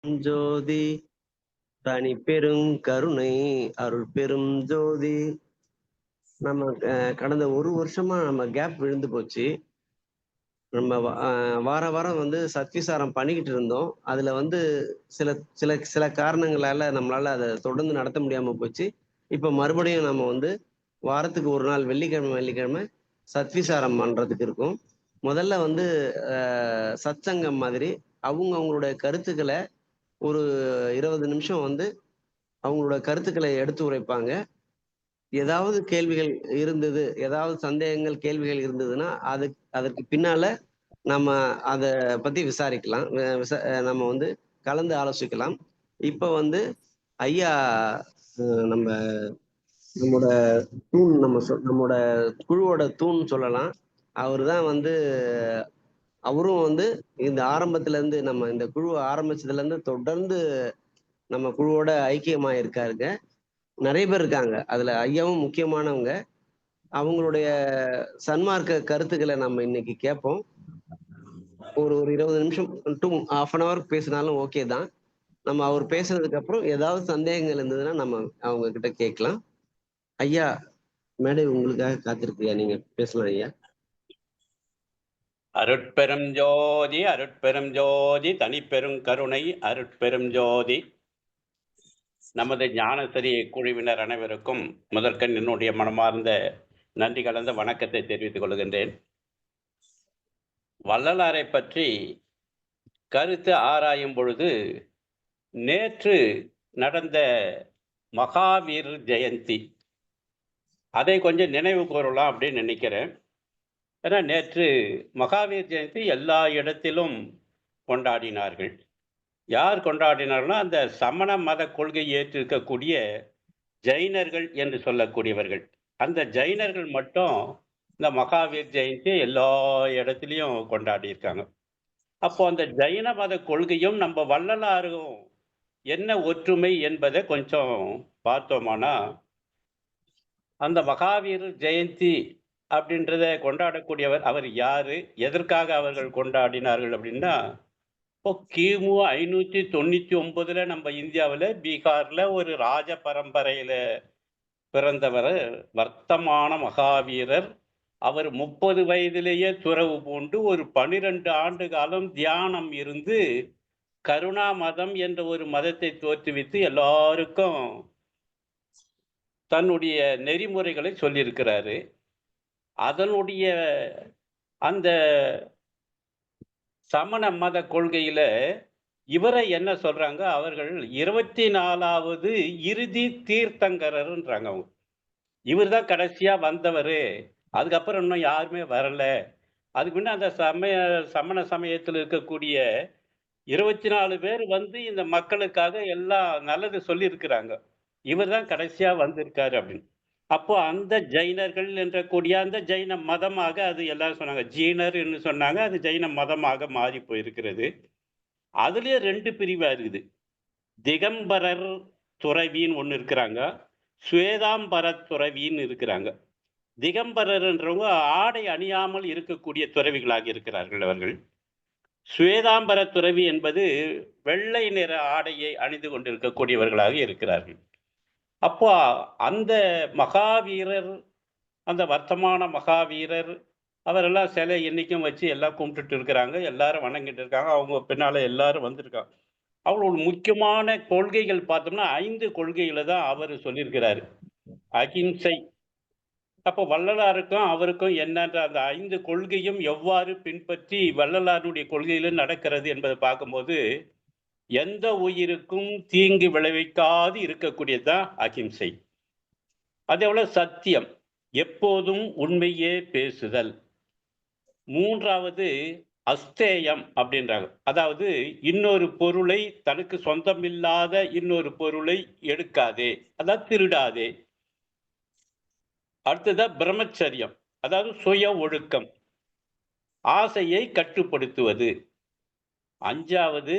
ஜோதி தனி பெருங்கருணை அருள் பெரும் ஜோதி. நம்ம கடந்த ஒரு வருஷமா நம்ம கேப் விழுந்து போச்சு. நம்ம வார வாரம் வந்து சத்விசாரம் பண்ணிக்கிட்டு இருந்தோம். அதுல வந்து சில சில சில காரணங்களால நம்மளால அத தொடர்ந்து நடத்த முடியாம போச்சு. இப்ப மறுபடியும் நம்ம வந்து வாரத்துக்கு ஒரு நாள் வெள்ளிக்கிழமை வெள்ளிக்கிழமை சத்விசாரம் பண்றதுக்கு இருக்கோம். முதல்ல வந்து சத்சங்கம் மாதிரி அவங்களுடைய கருத்துக்களை ஒரு 20 நிமிஷம் வந்து அவங்களோட கருத்துக்களை எடுத்து உரைப்பாங்க. ஏதாவது கேள்விகள் இருந்தது, ஏதாவது சந்தேகங்கள், கேள்விகள் இருந்ததுன்னா, அதற்கு பின்னால நம்ம அத பத்தி விசாரிக்கலாம். நம்ம வந்து கலந்து ஆலோசிக்கலாம். இப்ப வந்து ஐயா நம்ம நம்மோட தூண் நம்மோட குழுவோட தூண் சொல்லலாம். அவரு தான் வந்து அவரும் வந்து இந்த ஆரம்பத்துல இருந்து நம்ம இந்த குழுவ ஆரம்பிச்சதுல இருந்து தொடர்ந்து நம்ம குழுவோட ஐக்கியமா இருக்காருங்க. நெறைய பேர் இருக்காங்க. அதுல ஐயாவும் முக்கியமானவங்க. அவங்களுடைய சன்மார்க்க கருத்துக்கள நம்ம இன்னைக்கு கேட்போம். ஒரு ஒரு 20 நிமிஷம் டூ 1/2 அன் ஹவர் பேசினாலும் ஓகே தான். நம்ம அவர் பேசுனதுக்கு அப்புறம் ஏதாவது சந்தேகங்கள் இருந்ததுன்னா நம்ம அவங்க கிட்ட கேட்கலாம். ஐயா, மேடை உங்களுக்காக காத்திருக்குய்யா. நீங்க பேசலாம் ஐயா. அருட்பெரும் ஜோதி அருட்பெரும் ஜோதி தனிப்பெரும் கருணை அருட்பெரும் ஜோதி. நமது ஞானசரி குழுவினர் அனைவருக்கும் முதற்கண் என்னுடைய மனமார்ந்த நன்றி கலந்த வணக்கத்தை தெரிவித்துக் கொள்கின்றேன். வள்ளலாரை பற்றி கருத்து ஆராயும் பொழுது நேற்று நடந்த மகாவீர் ஜெயந்தி அதை கொஞ்சம் நினைவு கூறலாம் அப்படின்னு நினைக்கிறேன். ஏன்னா நேற்று மகாவீர் ஜெயந்தி எல்லா இடத்திலும் கொண்டாடினார்கள். யார் கொண்டாடினார்னா அந்த சமண மத கொள்கை ஏற்றிருக்கக்கூடிய ஜைனர்கள் என்று சொல்லக்கூடியவர்கள். அந்த ஜைனர்கள் மட்டும் இந்த மகாவீர் ஜெயந்தி எல்லா இடத்துலையும் கொண்டாடி இருக்காங்க. அப்போ அந்த ஜைன மத கொள்கையும் நம்ம வள்ளலாரும் என்ன ஒற்றுமை என்பதை கொஞ்சம் பார்த்தோமானா, அந்த மகாவீர் ஜெயந்தி அப்படின்றத கொண்டாடக்கூடியவர் அவர் யாரு? எதற்காக அவர்கள் கொண்டாடினார்கள் அப்படின்னா, இப்போ கிமு 599ல நம்ம இந்தியாவுல பீகார்ல ஒரு ராஜ பரம்பரையில பிறந்தவர் வர்த்தமான மகாவீரர். அவர் 30 வயதிலேயே துறவு பூண்டு ஒரு 12 ஆண்டு காலம் தியானம் இருந்து கருணா மதம் என்ற ஒரு மதத்தை தோற்றுவித்து எல்லாருக்கும் தன்னுடைய நெறிமுறைகளை சொல்லியிருக்கிறாரு. அதனுடைய அந்த சமண மத கொள்கையில இவரை என்ன சொல்றாங்க, அவர்கள் 24வது இறுதி தீர்த்தங்கரர்ன்றாங்க அவங்க. இவர் தான் கடைசியா வந்தவரு. அதுக்கப்புறம் இன்னும் யாருமே வரல. அதுக்கு முன்ன அந்த சமண சமயத்துல இருக்கக்கூடிய 24 பேர் வந்து இந்த மக்களுக்காக எல்லாம் நல்லது சொல்லியிருக்கிறாங்க. இவர் தான் கடைசியா வந்திருக்காரு அப்படின்னு. அப்போ அந்த ஜைனர்கள் என்றக்கூடிய அந்த ஜைன மதமாக அது எல்லாரும் சொன்னாங்க. ஜீனர் என்று சொன்னாங்க. அது ஜைன மதமாக மாறி போயிருக்கிறது. அதிலேயே 2 பிரிவா இருக்குது. திகம்பரர் துறவின்னு ஒண்ணு இருக்கிறாங்க. சுவேதாம்பர துறவின்னு இருக்கிறாங்க. திகம்பரர்ன்றவங்க ஆடை அணியாமல் இருக்கக்கூடிய துறவிகளாக இருக்கிறார்கள் அவர்கள். சுவேதாம்பர துறவி என்பது வெள்ளை நிற ஆடையை அணிந்து கொண்டிருக்கக்கூடியவர்களாக இருக்கிறார்கள். அப்போ அந்த மகாவீரர், அந்த வர்த்தமான மகாவீரர் அவரெல்லாம் சிலை இன்னைக்கும் வச்சு எல்லாம் கும்பிட்டுட்டு இருக்கிறாங்க. எல்லாரும் வணங்கிட்டு இருக்காங்க. அவங்க பின்னால எல்லாரும் வந்திருக்காங்க. அவங்களோட முக்கியமான கொள்கைகள் பார்த்தோம்னா 5 கொள்கைகள தான் அவரு சொல்லியிருக்கிறாரு. அகிம்சை. அப்போ வள்ளலாருக்கும் அவருக்கும் என்னன்ற அந்த 5 கொள்கையும் எவ்வாறு பின்பற்றி வள்ளலாருடைய கொள்கையில நடக்கிறது என்பதை பார்க்கும்போது, எந்த உயிருக்கும் தீங்கு விளைவிக்காது இருக்கக்கூடியது தான் அகிம்சை. அதேபோல சத்தியம். எப்போதும் உண்மையே பேசுதல். 3வது அஸ்தேயம் அப்படின்றாங்க. அதாவது இன்னொரு பொருளை தனக்கு சொந்தமில்லாத இன்னொரு பொருளை எடுக்காதே. அதாவது திருடாதே. அடுத்ததா பிரம்மச்சரியம். அதாவது சுய ஒழுக்கம். ஆசையை கட்டுப்படுத்துவது. 5வது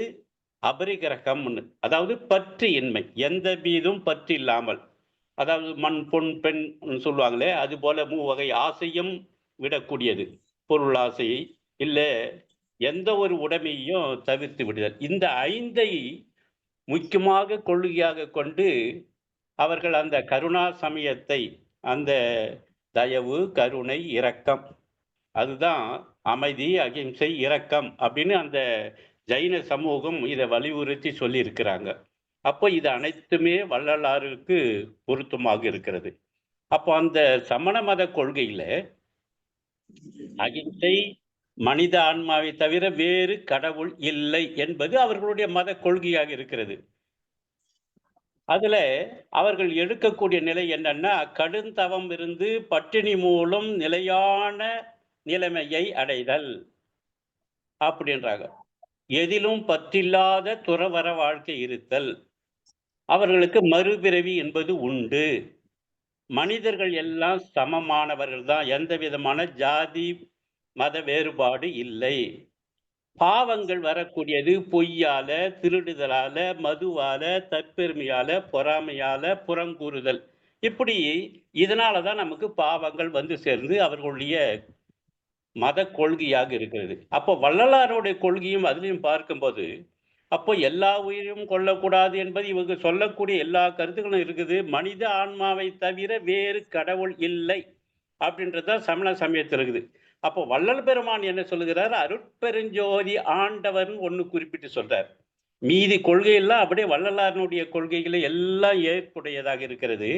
அபரிக்கிரகம்னு. அதாவது பற்று இன்மை. எந்த மீதும் பற்று இல்லாமல். அதாவது மண், பொன், பெண் சொல்லுவாங்களே, அதுபோல மூவகை ஆசையும் விடக்கூடியது. பொருள் ஆசையை, இல்ல எந்த ஒரு உடைமையையும் தவிர்த்து விடுதல். இந்த 5ஐ முக்கியமாக கொள்கையாக கொண்டு அவர்கள் அந்த கருணா சமயத்தை, அந்த தயவு, கருணை, இரக்கம், அதுதான் அமைதி, அகிம்சை, இரக்கம் அப்படின்னு அந்த ஜைன சமூகம் இதை வலியுறுத்தி சொல்லியிருக்கிறாங்க. அப்போ இது அனைத்துமே வள்ளலாருக்கு பொருத்தமாக இருக்கிறது. அப்போ அந்த சமண மத கொள்கையில அகிம்சை, மனித ஆன்மாவை தவிர வேறு கடவுள் இல்லை என்பது அவர்களுடைய மத கொள்கையாக இருக்கிறது. அதுல அவர்கள் எடுக்கக்கூடிய நிலை என்னன்னா, கடுந்தவம் இருந்து பட்டினி மூலம் நிலையான நிலைமையை அடைதல் அப்படின்றாங்க. எதிலும் பற்றில்லாத துறவற வாழ்க்கை இருத்தல். அவர்களுக்கு மறுபிறவி என்பது உண்டு. மனிதர்கள் எல்லாம் சமமானவர்கள் தான். எந்த விதமான ஜாதி, மத வேறுபாடு இல்லை. பாவங்கள் வரக்கூடியது பொய்யால, திருடுதலால, மதுவால, தற்பெருமையால, பொறாமையால, புறங்கூறுதல். இப்படி இதனால தான் நமக்கு பாவங்கள் வந்து சேர்ந்து அவர்களுடைய மத கொள்கையாக இருக்கிறது. அப்போ வள்ளலாருடைய கொள்கையும் அதிலையும் பார்க்கும்போது, அப்போ எல்லா உயிரையும் கொல்லக்கூடாது என்பது இவங்க சொல்லக்கூடிய எல்லா கருத்துக்களும் இருக்குது. மனித ஆன்மாவை தவிர வேறு கடவுள் இல்லை அப்படின்றது தான் சமண சமயத்தில் இருக்குது. அப்போ வள்ளல் பெருமான் என்ன சொல்லுகிறார்? அருட்பெருஞ்சோதி ஆண்டவர்ன்னு ஒண்ணு குறிப்பிட்டு சொல்றார். மீதி கொள்கையெல்லாம் அப்படியே வள்ளலாரினுடைய கொள்கைகளை எல்லாம் ஏற்புடையதாக இருக்கிறது.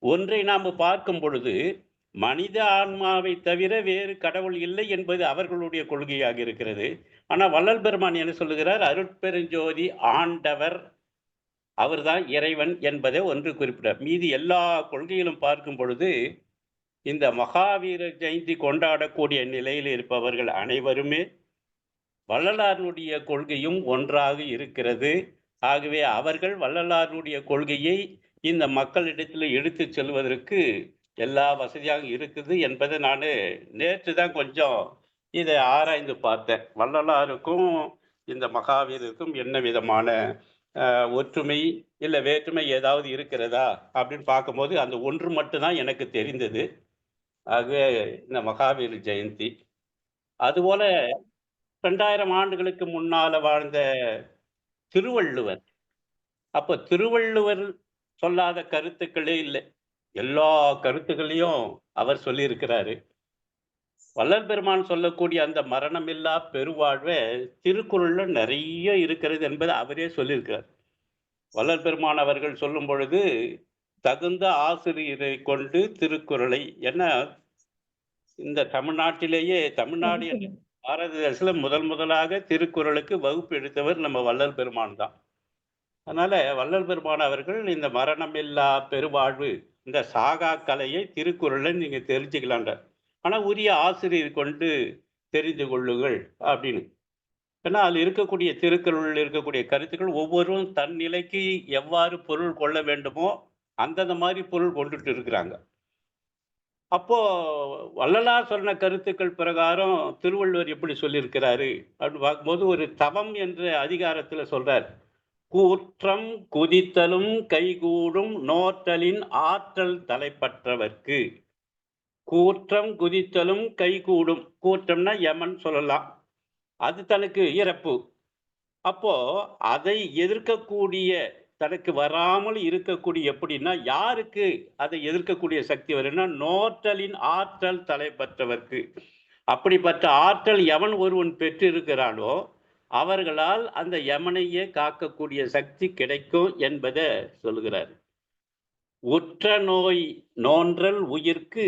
ஒன்றை நாம் பார்க்கும் பொழுது, மனித ஆன்மாவை தவிர வேறு கடவுள் இல்லை என்பது அவர்களுடைய கொள்கையாக இருக்கிறது. ஆனா வள்ளல் பெருமான் என்ன சொல்லுகிறார்? அருட்பெருஞ்சோதி ஆண்டவர், அவர்தான் இறைவன் என்பதை ஒன்று குறிப்பிட்டார். மீதி எல்லா கொள்கையிலும் பார்க்கும் பொழுது, இந்த மகாவீர ஜெயந்தி கொண்டாடக்கூடிய நிலையில் இருப்பவர்கள் அனைவருமே வள்ளலாருடைய கொள்கையும் ஒன்றாக இருக்கிறது. ஆகவே அவர்கள் வள்ளலாருடைய கொள்கையை இந்த மக்களிடத்தில் எடுத்து செல்வதற்கு எல்லா வசதியாக இருக்குது என்பதை நான் நேற்று தான் கொஞ்சம் இதை ஆராய்ந்து பார்த்தேன். வள்ளலாருக்கும் இந்த மகாவீருக்கும் என்ன விதமான ஒற்றுமை இல்லை வேற்றுமை ஏதாவது இருக்கிறதா அப்படின்னு பார்க்கும்போது அந்த ஒன்று மட்டும்தான் எனக்கு தெரிந்தது. ஆகவே இந்த மகாவீர் ஜெயந்தி அதுபோல 2000 ஆண்டுகளுக்கு முன்னால வாழ்ந்த திருவள்ளுவர். அப்போ திருவள்ளுவர் சொல்லாத கருத்துக்களே இல்லை. எல்லா கருத்துக்களையும் அவர் சொல்லியிருக்கிறாரு. வள்ளல் பெருமான் சொல்லக்கூடிய அந்த மரணமில்லா பெருவாழ்வை திருக்குறள்ல நிறைய இருக்கிறது என்பதை அவரே சொல்லியிருக்கிறார். வள்ளல் பெருமான் அவர்கள் சொல்லும் பொழுது, தகுந்த ஆசிரியரை கொண்டு திருக்குறளை, என்ன இந்த தமிழ்நாட்டிலேயே தமிழ்நாடு என்ற பாரத தேசத்துல முதலாக திருக்குறளுக்கு வகுப்பு எடுத்தவர் நம்ம வள்ளல் பெருமான் தான். அதனால வள்ளல் பெருமான் அவர்கள் இந்த மரணமில்லா பெருவாழ்வு, இந்த சாகா கலையை திருக்குறளை நீங்க தெரிஞ்சுக்கலான்ற. ஆனா உரிய ஆசிரியர் கொண்டு தெரிந்து கொள்ளுங்கள் அப்படின்னு. ஏன்னா அதில் இருக்கக்கூடிய திருக்குறளில் இருக்கக்கூடிய கருத்துக்கள் ஒவ்வொருவரும் தன் நிலைக்கு எவ்வாறு பொருள் கொள்ள வேண்டுமோ அந்தந்த மாதிரி பொருள் கொண்டுட்டு இருக்கிறாங்க. அப்போ வள்ளலார் சொன்ன கருத்துக்கள் பிரகாரம் திருவள்ளுவர் எப்படி சொல்லியிருக்கிறாரு அப்படின்னு பார்க்கும்போது, ஒரு தவம் என்ற அதிகாரத்துல சொல்றார். கூற்றம் குதித்தலும் கைகூடும் நோற்றலின் ஆற்றல் தலைப்பற்றவர்க்கு. கூற்றம் குதித்தலும் கைகூடும். கூற்றம்னா யமன் சொல்லலாம். அது தனக்கு இறப்பு. அப்போ அதை எதிர்க்கக்கூடிய, தனக்கு வராமல் இருக்கக்கூடிய, எப்படின்னா யாருக்கு அதை எதிர்க்கக்கூடிய சக்தி வரும்னா நோற்றலின் ஆற்றல் தலைப்பற்றவர்க்கு. அப்படிப்பட்ட ஆற்றல் எவன் ஒருவன் பெற்றிருக்கிறானோ அவர்களால் அந்த யமனையே காக்கக்கூடிய சக்தி கிடைக்கும் என்பதை சொல்கிறார். உற்ற நோய் நோன்றல் உயிர்க்கு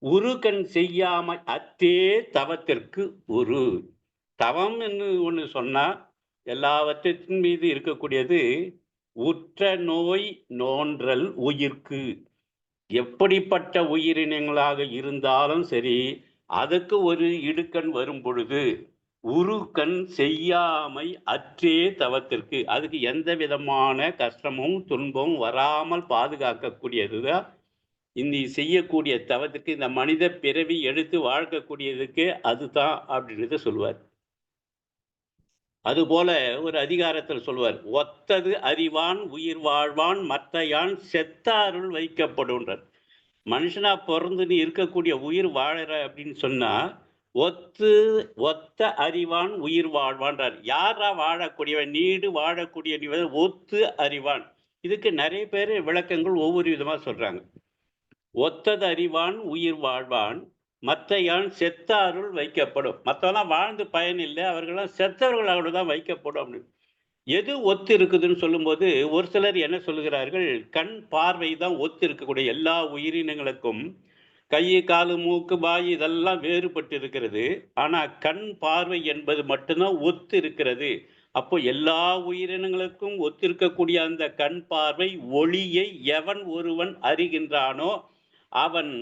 உருகண் செய்யாமை அத்தே தவத்திற்கு உரு. தவம் என்று ஒன்று சொன்னா எல்லாவற்றின் மீது இருக்கக்கூடியது உற்ற நோய் நோன்றல் உயிர்க்கு. எப்படிப்பட்ட உயிரினங்களாக இருந்தாலும் சரி, அதுக்கு ஒரு இடுக்கண் வரும் பொழுது உருக்கண் செய்யாமை அற்றே தவத்திற்கு, அதுக்கு எந்த விதமான கஷ்டமும் துன்பமும் வராமல் பாதுகாக்கக்கூடியதுதான் இந்த செய்யக்கூடிய தவத்துக்கு, இந்த மனித பிறவி எடுத்து வாழ்க்கக்கூடியதுக்கு அதுதான் அப்படின்றத சொல்லுவார். அதுபோல ஒரு அதிகாரத்தில் சொல்வார், ஒத்தது அறிவான் உயிர் வாழ்வான் மற்றையான் செத்தாருள் வைக்கப்படுன்றார். மனுஷனா பிறந்து நீ இருக்கக்கூடிய உயிர் வாழற அப்படின்னு சொன்னா ஒத்து ஒத்த அறிவான் உயிர் வாழ்வான்றார். யாரா வாழக்கூடியவன்? நீடு வாழக்கூடிய ஒத்து அறிவான். இதுக்கு நிறைய பேர் விளக்கங்கள் ஒவ்வொரு விதமா சொல்றாங்க. ஒத்தது அறிவான் உயிர் வாழ்வான், மற்றையான் செத்தாருள் வைக்கப்படும். மற்றவெல்லாம் வாழ்ந்து பயன் இல்லை, அவர்கள்லாம் செத்தவர்களோடு தான் வைக்கப்படும் அப்படின்னு. எது ஒத்து இருக்குதுன்னு சொல்லும்போது ஒரு சிலர் என்ன சொல்லுகிறார்கள், கண் பார்வை தான் ஒத்து இருக்கக்கூடிய எல்லா உயிரினங்களுக்கும். கை, காலு, மூக்கு, வாய் இதெல்லாம் வேறுபட்டு இருக்கிறது. ஆனா கண் பார்வை என்பது மட்டும்தான் ஒத்து இருக்கிறது. அப்போ எல்லா உயிரினங்களுக்கும் ஒத்திருக்கக்கூடிய அந்த கண் பார்வை ஒளியை எவன் ஒருவன் அறிகின்றானோ அவன்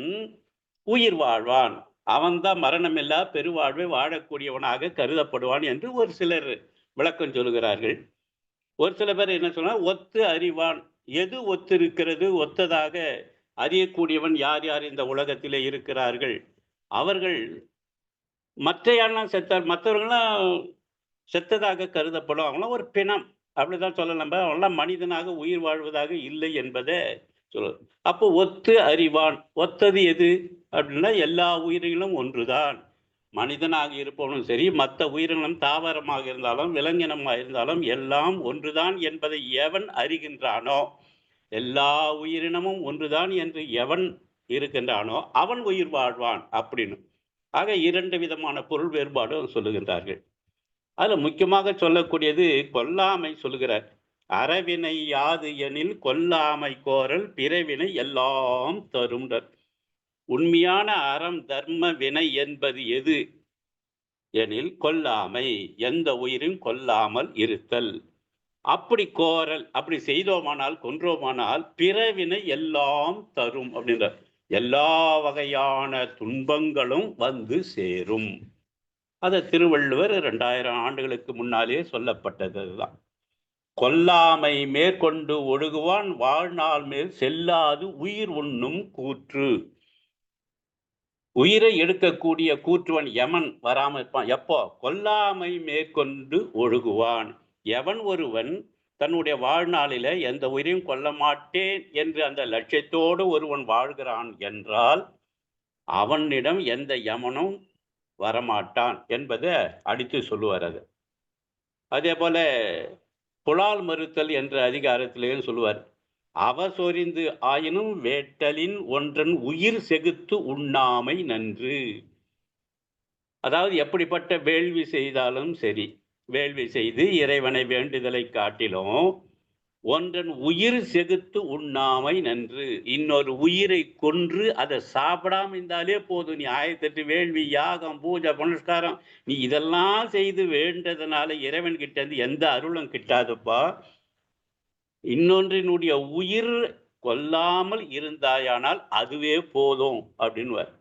உயிர் வாழ்வான். அவன்தான் மரணமில்லா பெருவாழ்வை வாழக்கூடியவனாக கருதப்படுவான் என்று ஒரு சிலர் விளக்கம் சொல்லுகிறார்கள். ஒரு சில பேர் என்ன சொன்னா, ஒத்து அறிவான். எது ஒத்திருக்கிறது, ஒத்ததாக அறியக்கூடியவன் யார் யார் இந்த உலகத்திலே இருக்கிறார்கள்? அவர்கள் மற்றையாள்லாம் செத்தார், மற்றவர்கள்லாம் செத்ததாக கருதப்படும். அவங்களாம் ஒரு பிணம். அப்படிதான் சொல்லலாம் நம்ம. அவங்களாம் மனிதனாக உயிர் வாழ்வதாக இல்லை என்பதை சொல்லுது. அப்போ ஒத்து அறிவான். ஒத்தது எது அப்படின்னா எல்லா உயிரிகளும் ஒன்றுதான். மனிதனாக இருப்பவனும் சரி, மற்ற உயிரினம் தாவரமாக இருந்தாலும் விலங்கினமாக இருந்தாலும் எல்லாம் ஒன்றுதான் என்பதை எவன் அறிகின்றானோ, எல்லா உயிரினமும் ஒன்றுதான் என்று எவன் இருக்கின்றானோ அவன் உயிர் வாழ்வான் அப்படின்னு. ஆக 2 விதமான பொருள் வேறுபாடும் சொல்லுகின்றார்கள். அதுல முக்கியமாக சொல்லக்கூடியது கொல்லாமை சொல்லுகிறார். அறவினை யாது எனில் கொல்லாமை கோரல் பிறவினை எல்லாம் தரும்ன்றார். உண்மையான அறம் தர்ம வினை என்பது எது எனில் கொல்லாமை, எந்த உயிரும் கொல்லாமல் இருத்தல். அப்படி கோரல், அப்படி செய்தோமானால் கொன்றோமானால் பிறவினை எல்லாம் தரும் அப்படின்றார். எல்லா வகையான துன்பங்களும் வந்து சேரும். அத திருவள்ளுவர் 2000 ஆண்டுகளுக்கு முன்னாலே சொல்லப்பட்டதுதான். கொல்லாமை மேற்கொண்டு ஒழுகுவான் வாழ்நாள் மேல் செல்லாது உயிர் உண்ணும் கூற்று. உயிரை எடுக்கக்கூடிய கூற்றுவன் யமன் வராமல் இருப்பான். எப்போ? கொல்லாமை மேற்கொண்டு ஒழுகுவான். எவன் ஒருவன் தன்னுடைய வாழ்நாளில எந்த உயிரையும் கொல்ல மாட்டேன் என்று அந்த லட்சியத்தோடு ஒருவன் வாழ்கிறான் என்றால் அவனிடம் எந்த யமனும் வரமாட்டான் என்பதை அடித்து சொல்லுவார். அது அதே போல புலால் மறுத்தல் என்ற அதிகாரத்திலேயும் சொல்லுவார். அவசொரிந்து ஆயினும் வேட்டலின் ஒன்றன் உயிர் செகுத்து உண்ணாமை நன்று. அதாவது எப்படிப்பட்ட வேள்வி செய்தாலும் சரி, வேள்வி செய்து இறைவனை வேண்டுதலை காட்டிலும் ஒன்றன் உயிர் செகுத்து உண்ணாமை நன்று. இன்னொரு உயிரை கொன்று அதை சாப்பிடாம இருந்தாலே போதும். நீ 1008 வேள்வி, யாகம், பூஜை, புனஸ்காரம் நீ இதெல்லாம் செய்து வேண்டதுனால இறைவன் கிட்ட இருந்து எந்த அருளும் கிட்டாதுப்பா. இன்னொன்றினுடைய உயிர் கொல்லாமல் இருந்தாயானால் அதுவே போதும் அப்படின்னுவார்.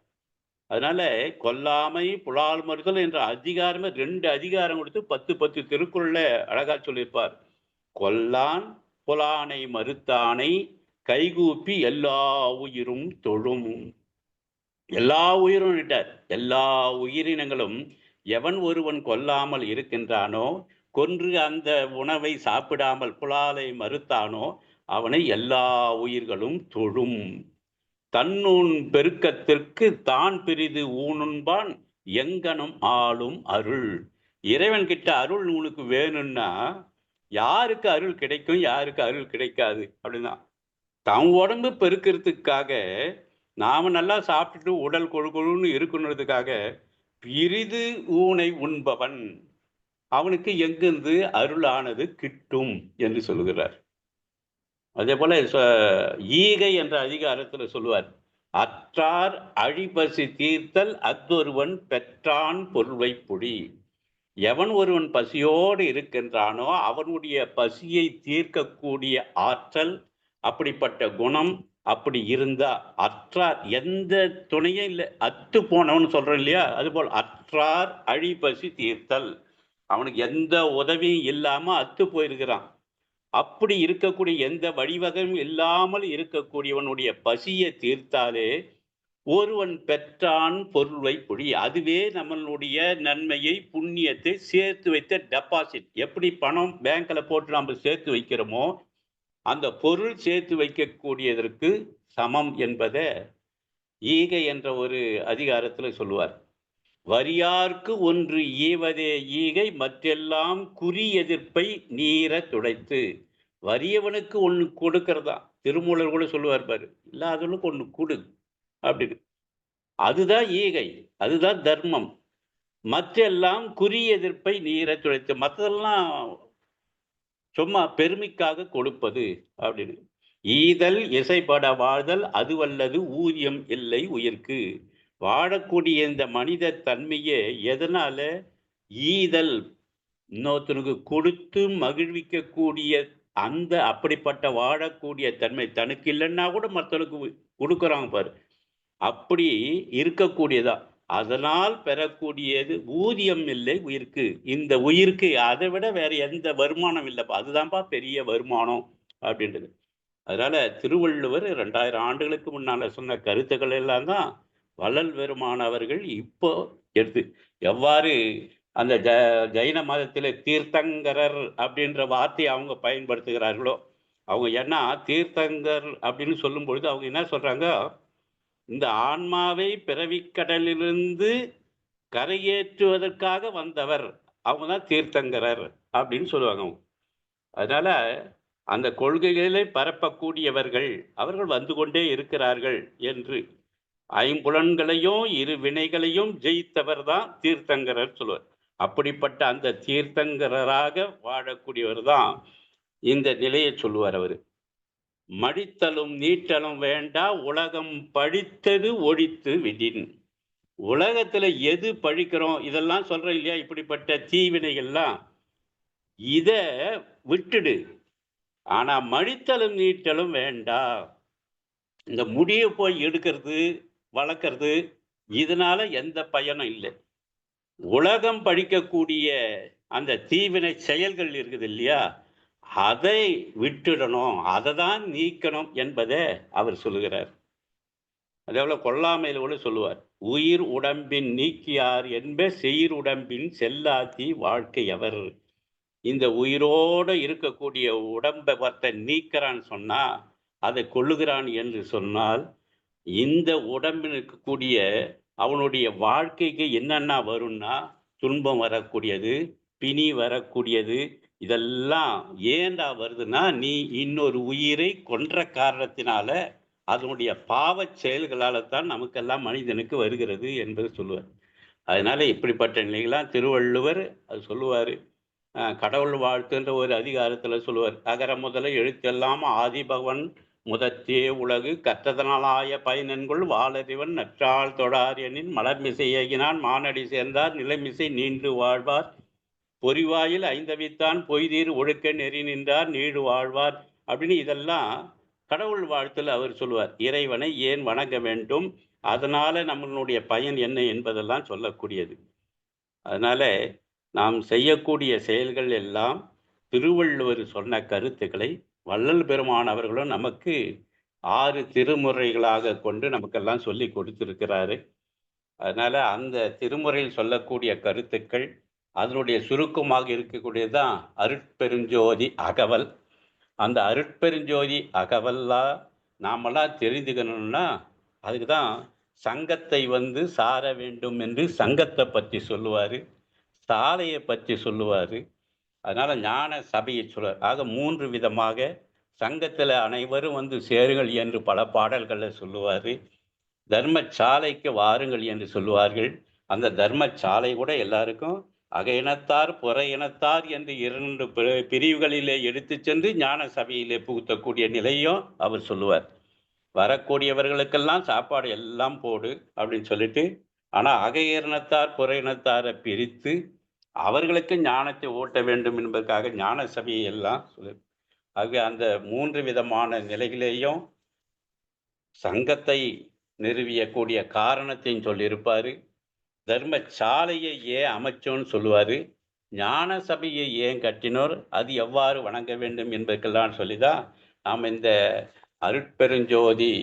அதனால கொல்லாமை புலால் மறுத்தல் என்ற அதிகாரமே 2 அதிகாரம் கொடுத்து 10 திருக்குறள்ல அழகா சொல்லியிருப்பார். கொல்லான் புலானை மறுத்தானை கைகூப்பி எல்லா உயிரும் தொழும். எல்லா உயிரும் விட்டார். எல்லா உயிரினங்களும் எவன் ஒருவன் கொல்லாமல் இருக்கின்றானோ, கொன்று அந்த உணவை சாப்பிடாமல் புலாலை மறுத்தானோ அவனை எல்லா உயிர்களும் தொழும். தன்னூன் பெருக்கத்திற்கு தான் பிரிது ஊனுண்பான் எங்கனும் ஆளும் அருள். இறைவன் கிட்ட அருள் உனக்கு வேணும்னா யாருக்கு அருள் கிடைக்கும், யாருக்கு அருள் கிடைக்காது அப்படின்னா, தன் உடம்பு பெருக்கிறதுக்காக நாம நல்லா சாப்பிட்டுட்டு உடல் கொழுன்னு இருக்கணுன்றதுக்காக பிரிது ஊனை உண்பவன் அவனுக்கு எங்கிருந்து அருளானது கிட்டும் என்று சொல்லுகிறார். அதே போல ஈகை என்ற அதிகாரத்தில் சொல்லுவார். அற்றார் அழிபசி தீர்த்தல் அத்தொருவன் பெற்றான் பொருளை பொடி. எவன் ஒருவன் பசியோடு இருக்கின்றானோ அவனுடைய பசியை தீர்க்கக்கூடிய ஆற்றல், அப்படிப்பட்ட குணம் அப்படி இருந்தா, அற்றார் எந்த துணையும் இல்லை, அத்து போனவன் சொல்றோம் இல்லையா, அதுபோல் அற்றார் அழிபசி தீர்த்தல், அவனுக்கு எந்த உதவியும் இல்லாம அத்து போயிருக்கிறான். அப்படி இருக்கக்கூடிய எந்த வழிவகையும் இல்லாமல் இருக்கக்கூடியவனுடைய பசியை தீர்த்தாலே ஒருவன் பெற்றான் பொருளை பொழி. அதுவே நம்மளுடைய நன்மையை புண்ணியத்தை சேர்த்து வைத்த டெபாசிட். எப்படி பணம் பேங்க்ல போட்டு நம்ம சேர்த்து வைக்கிறோமோ அந்த பொருள் சேர்த்து வைக்கக்கூடியதற்கு சமம் என்பதை ஈகை என்ற ஒரு அதிகாரத்தில் சொல்லுவார். வரியார்க்கு ஒன்று ஈவதே ஈகை மற்றெல்லாம் குறி எதிர்ப்பை நீர துடைத்து. வறியவனுக்கு ஒண்ணு கொடுக்கறதா. திருமூலர் கூட சொல்லுவார் பாரு. இல்லாதவனுக்கு ஒண்ணு குடு அப்படின்னு. அதுதான் ஈகை. அதுதான் தர்மம். மற்றெல்லாம் குறி எதிர்ப்பை நீர துடைத்து. மற்றதெல்லாம் சும்மா பெருமைக்காக கொடுப்பது அப்படின்னு. ஈதல் இசைப்பட வாழ்தல் அதுவல்லது ஊதியம் இல்லை உயிர்க்கு. வாழக்கூடிய இந்த மனித தன்மையே எதனால? ஈதல், இன்னொருத்தனுக்கு கொடுத்து மகிழ்விக்கக்கூடிய அந்த அப்படிப்பட்ட வாழக்கூடிய தன்மை. தனக்கு இல்லைன்னா கூட மற்றவனுக்கு கொடுக்குறாங்க பாரு. அப்படி இருக்கக்கூடியதா. அதனால் பெறக்கூடியது ஊதியம் இல்லை உயிர்க்கு. இந்த உயிருக்கு அதை விட வேற எந்த வருமானம் இல்லப்பா. அதுதான்ப்பா பெரிய வருமானம் அப்படின்றது. அதனால திருவள்ளுவர் 2000 ஆண்டுகளுக்கு முன்னால சொன்ன கருத்துக்கள் எல்லாம் தான் வள்ளல் பெருமானவர்கள் இப்போ எடுத்து எவ்வாறு அந்த ஜைன மதத்திலே தீர்த்தங்கரர் அப்படின்ற வார்த்தையை அவங்க பயன்படுத்துகிறார்களோ, அவங்க ஏன்னா தீர்த்தங்கர் அப்படின்னு சொல்லும் பொழுது அவங்க என்ன சொல்றாங்க, இந்த ஆன்மாவை பிறவிக்கடலிலிருந்து கரையேற்றுவதற்காக வந்தவர். அவங்க தான் தீர்த்தங்கரர் அப்படின்னு சொல்லுவாங்க அவங்க. அதனால அந்த கொள்கைகளை பரப்பக்கூடியவர்கள் அவர்கள் வந்து கொண்டே இருக்கிறார்கள் என்று. ஐம்புலன்களையும் இரு வினைகளையும் ஜெயித்தவர் தான் தீர்த்தங்கரர் சொல்லுவார். அப்படிப்பட்ட அந்த தீர்த்தங்கரராக வாழக்கூடியவர் தான் இந்த நிலையை சொல்லுவார் அவரு. மடித்தலும் நீட்டலும் வேண்டா உலகம் பழித்தது ஒழித்து விடின். உலகத்துல எது பழிக்கிறோம் இதெல்லாம் சொல்றோம் இல்லையா, இப்படிப்பட்ட தீவினைகள்லாம் இத விட்டுடு. ஆனா மடித்தலும் நீட்டலும் வேண்டாம். இந்த முடிய போய் எடுக்கிறது, வளர்க்கறது, இதனால எந்த பயனும் இல்லை. உலகம் பழிக்கக்கூடிய அந்த தீவினை செயல்கள் இருக்குது இல்லையா, அதை விட்டுடணும், அதை தான் நீக்கணும் என்பதை அவர் சொல்லுகிறார். அதேபோல கொல்லாமையில கூட சொல்லுவார், உயிர் உடம்பின் நீக்கியார் என்ப செயிர் உடம்பின் செல்லாத்தி வாழ்க்கை அவர். இந்த உயிரோடு இருக்கக்கூடிய உடம்பை ஒருத்தன் நீக்கிறான்னு சொன்னா, அதை கொள்ளுகிறான் என்று சொன்னால், இந்த உடம்பில் இருக்கக்கூடிய அவனுடைய வாழ்க்கைக்கு என்னென்ன வரும்னா, துன்பம் வரக்கூடியது, பிணி வரக்கூடியது, இதெல்லாம் ஏன்டா வருதுன்னா, நீ இன்னொரு உயிரை கொன்ற காரணத்தினால, அதனுடைய பாவச் செயல்களால தான் நமக்கெல்லாம் மனிதனுக்கு வருகிறது என்பது சொல்லுவார். அதனால இப்படிப்பட்ட நிலைகளாம் திருவள்ளுவர் அது சொல்லுவாரு. கடவுள் வாழ்த்துன்ற ஒரு அதிகாரத்துல சொல்லுவார். அகர முதல எழுத்தெல்லாம் ஆதிபகவன் முதற்றே உலகு கற்றதனாலாய பயனென்கொள் வாளறிவன் நற்றாள் தொழார் எனின் மலர்மிசை ஏகினான் மானடி சேர்ந்தார் நிலைமிசை நீண்டு வாழ்வார் பொறிவாயில் ஐந்தவித்தான் பொய்தீர் ஒழுக்க நெறி நின்றார் நீடு வாழ்வார் அப்படின்னு இதெல்லாம் கடவுள் வாழ்த்துல அவர் சொல்லுவார். இறைவனை ஏன் வணங்க வேண்டும், அதனால நம்மளுடைய பயன் என்ன என்பதெல்லாம் சொல்லக்கூடியது. அதனால நாம் செய்யக்கூடிய செயல்கள் எல்லாம் திருவள்ளுவர் சொன்ன கருத்துக்களை வள்ளல் பெருமான் அவர்களும் நமக்கு 6 திருமுறைகளாக கொண்டு நமக்கெல்லாம் சொல்லி கொடுத்திருக்கிறாரு. அதனால அந்த திருமுறையில் சொல்லக்கூடிய கருத்துக்கள் அதனுடைய சுருக்கமாக இருக்கக்கூடியதுதான் அருட்பெருஞ்சோதி அகவல். அந்த அருட்பெருஞ்சோதி அகவல்லாம் நாமெல்லாம் தெரிந்துக்கணும்னா அதுக்கு தான் சங்கத்தை சார வேண்டும் என்று சங்கத்தை பற்றி சொல்லுவார், சாலையை பற்றி சொல்லுவார். அதனால ஞான சபையை சொல்லுவார். ஆக 3 விதமாக சங்கத்தில் அனைவரும் சேருங்கள் என்று பல பாடல்களை சொல்லுவார். தர்மசாலைக்கு வாருங்கள் என்று சொல்லுவார்கள். அந்த தர்மசாலை கூட எல்லாருக்கும் அக இனத்தார் புற இனத்தார் என்று 2 பிரிவுகளிலே எடுத்து சென்று ஞான சபையிலே புகுத்தக்கூடிய நிலையும் அவர் சொல்லுவார். வரக்கூடியவர்களுக்கெல்லாம் சாப்பாடு எல்லாம் போடு அப்படின்னு சொல்லிட்டு, ஆனால் அக இனத்தார் புற இனத்தாரை பிரித்து அவர்களுக்கு ஞானத்தை ஊட்ட வேண்டும் என்பதற்காக ஞான சபையை எல்லாம் சொல்லு. ஆக அந்த 3 விதமான நிலையிலேயும் சங்கத்தை நிறுவியக்கூடிய காரணத்தையும் சொல்லியிருப்பாரு. தர்மசாலையை ஏன் அமைச்சோன்னு சொல்லுவார். ஞான சபையை ஏன் கட்டினோர், அது எவ்வாறு வணங்க வேண்டும் என்பதற்கெல்லாம் சொல்லிதான் நாம் இந்த அருட்பெருஞ்சோதி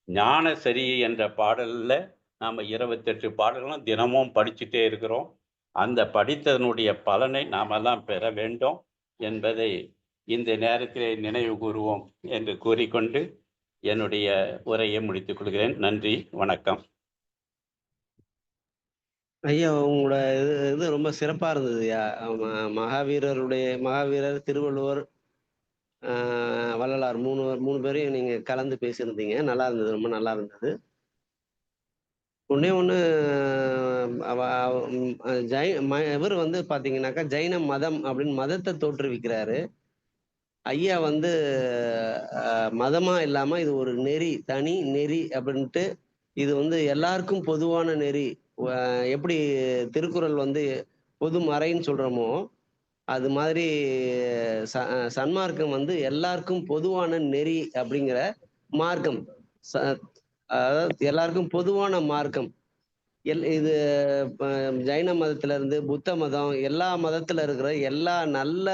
ஞானசரி என்ற பாடலில் நாம் 28 பாடல்களும் தினமும் படிச்சுட்டே இருக்கிறோம். அந்த படித்ததனுடைய பலனை நாமெல்லாம் பெற வேண்டும் என்பதை இந்த நேரத்திலே நினைவு கூறுவோம் என்று கூறிக்கொண்டு என்னுடைய உரையை முடித்துக் கொள்கிறேன். நன்றி, வணக்கம். ஐயா உங்களோட இது ரொம்ப சிறப்பா இருந்ததுய்யா. மகாவீரர், திருவள்ளுவர், வள்ளலார் 3 பேரையும் நீங்க கலந்து பேசியிருந்தீங்க. நல்லா இருந்தது. ரொம்ப நல்லா இருந்தது. ஒண்ணே ஒண்ணு அவ ம் ஜை ம இவரு வந்து பாத்தீங்கன்னாக்கா, ஜைன மதம் அப்படின்னு மதத்த தோற்றுவிக்கிறாரு. ஐயா வந்து மதமா இல்லாம இது ஒரு நெறி, தனி நெறி அப்படின்ட்டு, இது வந்து எல்லாருக்கும் பொதுவான நெறி. வ எப்படி திருக்குறள் வந்து பொது மறைன்னு சொல்றோமோ, அது மாதிரி சன்மார்க்கம் வந்து எல்லாருக்கும் பொதுவான நெறி அப்படிங்கிற மார்க்கம். ச அதாவது எல்லாருக்கும் பொதுவான மார்க்கம். இது ப ஜைன மதத்துல இருந்து, புத்த மதம், எல்லா மதத்துல இருக்கிற எல்லா நல்ல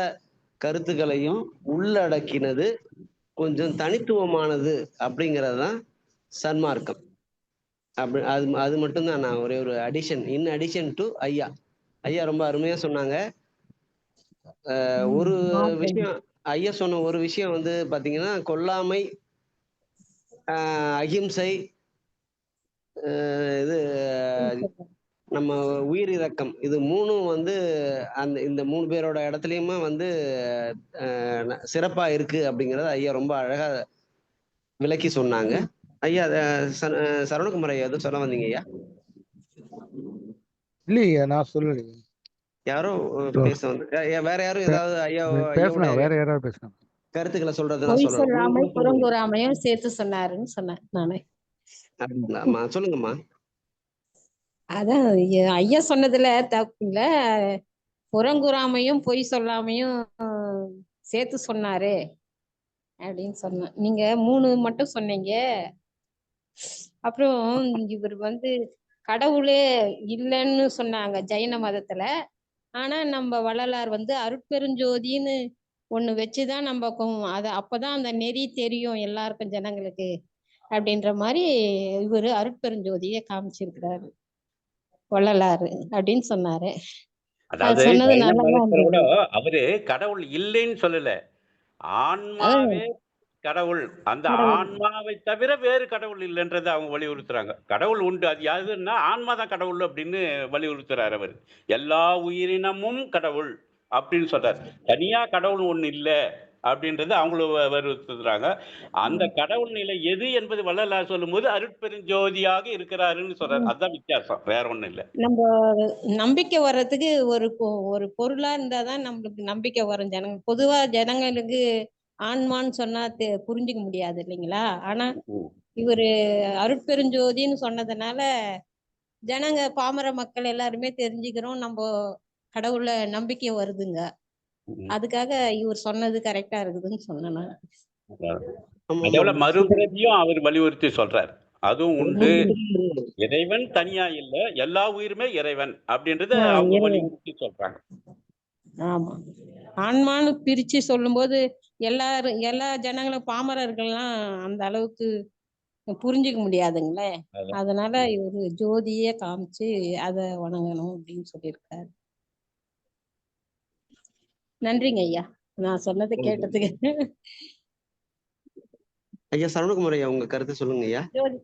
கருத்துக்களையும் உள்ளடக்கினது, கொஞ்சம் தனித்துவமானது அப்படிங்கிறது தான் சன்மார்க்கம். அது அது மட்டும் தான் நான் ஒரே ஒரு இன் அடிஷன் டூ ஐயா. ஐயா ரொம்ப அருமையா சொன்னாங்க. ஒரு ஆமாங்க. விஷயம் ஐயா சொன்ன ஒரு விஷயம் வந்து பாத்தீங்கன்னா, கொல்லாமை, அகிம்சை, இது நம்ம உயிர் இரக்கம். இது 3ம் வந்து இந்த 3 பேரோட இடத்துலயுமே வந்து சிறப்பா இருக்கு அப்படிங்கிறத ஐயா ரொம்ப அழகா விளக்கி சொன்னாங்க. ஐயா சரவணகுமார் ஐயா ஏதோ சொல்ல வந்தீங்க ஐயா? இல்லையா, நான் சொல்லலையே. யாரோ பேச வந்து வேற யாரும் ஏதாவது ஐயாவுடைய பேசலாம், வேற யாராவது பேசலாம். கருத்துக்களை சொல்றதுன்னா பொய் சொல்லலாம். சொல்லாமை புறங்கூறாமையும் சேர்த்து சொன்னாருன்னு சொன்னேன் நானு. அப்படிங்களாம்மா? சொல்லுங்கம்மா. அதான் ஐயா சொன்னதுல தப்பு இல்ல. புறங்கூறாமையும் பொய் சொல்லாமையும் சேர்த்து சொன்னாரு அப்படின்னு சொன்னேன். நீங்க 3 மட்டும் சொன்னீங்க. அப்புறம் இவர் வந்து கடவுளே இல்லைன்னு சொன்னாங்க ஜைன மதத்துல. ஆனா நம்ம வள்ளலார் வந்து அருட்பெருஞ்சோதின்னு ஒண்ணு வச்சுதான் நம்ம அப்பதான் அந்த நெறி தெரியும் எல்லாருக்கும் ஜனங்களுக்கு அப்படின்ற மாதிரி இவரு அருட்பெருஞ்சோதியை காமிச்சிருக்கிறாரு வள்ளலாறு அப்படின்னு சொன்னாரு. அதாவது சொன்னது ஜைன நல்லா மதத்துல கூட இருந்தது. அவரு கடவுள் இல்லைன்னு சொல்லல. அதான் ஆன்மாவே கடவுள். அந்த கடவுள். ஆன்மாவை தவிர வேறு கடவுள் இல்லன்றத அவங்க வலியுறுத்துறாங்க. கடவுள் உண்டு. அது யாருன்னா ஆன்மா தான் கடவுள் அப்படின்னு வலியுறுத்துறாரு அவரு. எல்லா உயிரினமும் கடவுள் அப்படின்னு சொல்றாரு. தனியா கடவுள் ஒண்ணு இல்ல அப்படின்றத அவங்களும் வலியுறுத்துறாங்க. அந்த கடவுள் நிலை எது என்பது வள்ளலார் சொல்லும்போது அருட்பெருஞ்சோதியாக இருக்கிறாருன்னு சொல்றாரு. அதுதான் வித்தியாசம். வேற ஒண்ணும் இல்ல. நம்ம நம்பிக்கை வர்றதுக்கு ஒரு பொருளா இருந்தாதான் நம்மளுக்கு நம்பிக்கை வரும். பொதுவா ஜனங்களுக்கு ஆன்மான்னு சொன்னா புரிஞ்சுக்க முடியாது இல்லைங்களா? ஆனா ம். இவரு அருட்பெருஞ்சோதின்னு சொன்னதுனால ஜனங்க பாமர மக்கள் எல்லாருமே தெரிஞ்சுக்கிறோம். நம்ம கடவுள நம்பிக்கை வருதுங்க. ம். அதுக்காக இவர் சொன்னது கரெக்டா இருக்குதுன்னு சொன்னேன் நான். அதோட மறுபிறவியும் அவர் வலியுறுத்தி சொல்றார். அதுவும் உண்டு. ம். இறைவன் தனியா இல்ல. எல்லா உயிருமே இறைவன் அப்படின்றத அவங்க இறைவன். வலியுறுத்தி சொல்றாங்க. ஆமா. ஆன்மான்னு பிரிச்சு சொல்லும்போது எல்லா ஜனங்களும் பாமரர்கள்லாம் அந்த அளவுக்கு புரிஞ்சுக்க முடியாதுங்களே. அதான். அதனால இவரு ஜோதியே காமிச்சு அத வணங்கணும் அப்படின்னு சொல்லியிருக்காரு. நன்றிங்க ஐயா. நான் சொன்னதை கேட்டதுக்கு. ஐயா சரவணகுமார் ஐயா உங்க கருத்து சொல்லுங்க ஐயா. ஜோதி.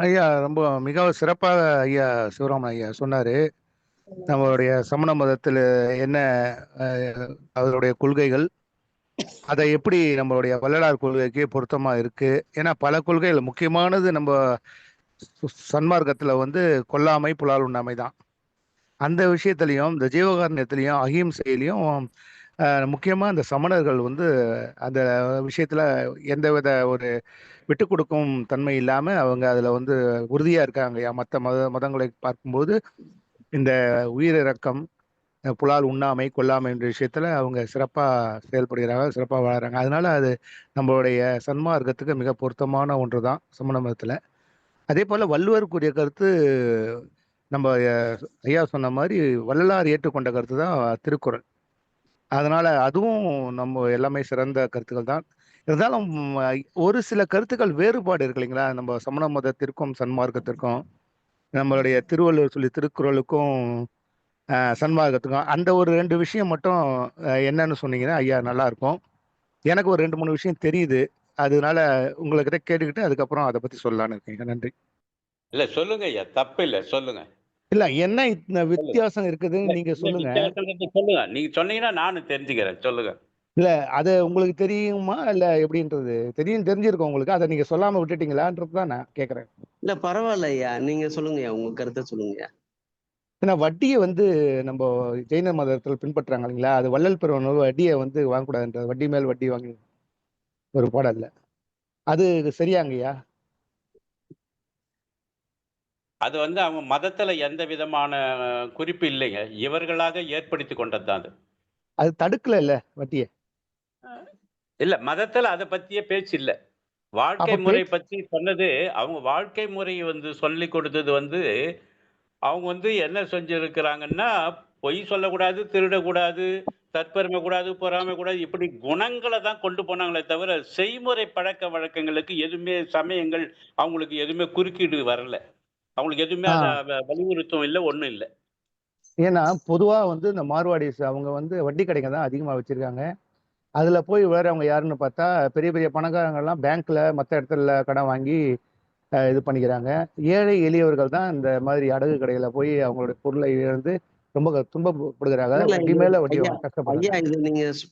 ஐயா ரொம்ப மிக சிறப்பாக ஐயா சிவராமன் ஐயா சொன்னாரு. நம்மளுடைய சமண மதத்தில் என்ன அதனுடைய கொள்கைகள், அதை எப்படி நம்மளுடைய வள்ளலார் கொள்கைக்கு பொருத்தமா இருக்கு. ஏன்னா பல கொள்கைகள் முக்கியமானது நம்ம சன்மார்க்கத்துல வந்து கொல்லாமை புலால் உண்ணாமை தான். அந்த விஷயத்திலையும் இந்த ஜீவகாருண்யத்திலையும் அகிம்சையிலையும் முக்கியமா இந்த சமணர்கள் வந்து அந்த விஷயத்துல எந்தவித ஒரு விட்டு கொடுக்கும் தன்மை இல்லாம அவங்க அதுல வந்து உறுதியா இருக்காங்க. மற்ற மதங்களை பார்க்கும்போது இந்த உயிரிரக்கம், புலால் உண்ணாமை கொல்லாமை என்ற விஷயத்துல அவங்க சிறப்பா செயல்படுகிறாங்க, சிறப்பா வளர்றாங்க. அதனால அது நம்மளுடைய சன்மார்க்கத்துக்கு மிக பொருத்தமான ஒன்று தான் சமண மதத்துல. அதே போல வள்ளுவர் கூறிய கருத்து நம்ம ஐயா சொன்ன மாதிரி வள்ளலார் ஏற்றுக்கொண்ட கருத்து தான் திருக்குறள். அதனால அதுவும் நம்ம எல்லாமே சிறந்த கருத்துக்கள் தான். இருந்தாலும் ஒரு சில கருத்துக்கள் வேறுபாடு இருக்கு இல்லைங்களா? நம்ம சமண மதத்திற்கும் சன்மார்க்கத்திற்கும், நம்மளுடைய திருவள்ளுவர் சொல்லி திருக்குறளுக்கும் சன்மார்க்கத்துக்கும் அந்த ஒரு 2 விஷயம் மட்டும் என்னன்னு சொன்னீங்கன்னா ஐயா நல்லா இருக்கும். எனக்கு ஒரு 2, 3 விஷயம் தெரியுது. அதனால உங்ககிட்ட கேட்டுக்கிட்டு அதுக்கப்புறம் அதை பத்தி சொல்லலாம்னு இருக்கேன். நன்றி. இல்ல சொல்லுங்க ஐயா. தப்பு இல்ல. சொல்லுங்க. இல்ல என்ன இந்த வித்தியாசம் இருக்குதுன்னு நீங்க இல்ல சொல்லுங்க. வித்தியாசங்கிறது சொல்லுங்க. நீங்க சொன்னீங்கன்னா நானும் தெரிஞ்சுக்கிறேன். சொல்லுங்க. இல்ல அது உங்களுக்கு தெரியுமா? இல்ல எப்படின்றது? தெரிஞ்சிருக்கும் உங்களுக்கு. அத நீங்க சொல்லாம விட்டுட்டீங்களான்றது தான் நான் கேட்கிறேன். இல்ல பரவாயில்ல ஐயா. நீங்க சொல்லுங்கய்யா. உங்க கருத்த சொல்லுங்கய்யா. ஏன்னா வட்டிய வந்து நம்ப ஜெயின மதத்துல பின்பற்றாங்க இல்லைங்களா? அது வள்ளல் பெருமான் வட்டிய வந்து வாங்கக்கூடாதுன்றார். வட்டி மேல் வட்டி வாங்கி ஒரு பாடல்ல. அது சரியாங்கய்யா? அது வந்து அவங்க மதத்துல எந்த விதமான குறிப்பு இல்லைங்க. இவர்களாக ஏற்படுத்திக் கொண்டது தான் அது. அது தடுக்கலல்ல வட்டிய. இல்ல மதத்துல அத பத்தியே பேச்சு இல்ல. வாழ்க்கை அப்ப முறை பத்தி சொன்னது, அவங்க வாழ்க்கை முறை வந்து சொல்லிக் கொடுத்தது வந்து, அவங்க வந்து என்ன செஞ்சிருக்கிறாங்கன்னா, பொய் சொல்லக்கூடாது, திருடக்கூடாது, தற்பெருமை கூடாது, பொறாமை கூடாது, இப்படி குணங்கள தான் கொண்டு போனாங்களே தவிர, செய்முறை பழக்கவழக்கங்களுக்கு எதுவுமே சமயங்கள் அவங்களுக்கு எதுவுமே குறுக்கீடு வரல. அவங்களுக்கு எதுவுமே ஆ அத வலியுறுத்தவும் இல்ல, ஒண்ணும் இல்ல. ஏன்னா பொதுவா வந்து இந்த மார்வாடிஸ் அவங்க வந்து வட்டி கடைங்க தான் அதிகமா வச்சிருக்காங்க. அதுல போய் வேறவங்க யாருன்னு பார்த்தா, பெரிய பெரிய பணக்காரங்கலாம் பேங்க்ல மத்த இடத்துல கடன் வாங்கி இது பண்ணிக்கிறாங்க. ஏழை எளியவர்கள் தான் இந்த மாதிரி அடகு கடையில போய் அவங்களுடைய பொருளை இழந்து ரொம்ப துன்பப்படுகிறாங்க. இல்ல வட்டி இது மேல வட்டி ஐயா வாங்க கஷ்டப்படுறாங்க. ஐயா இது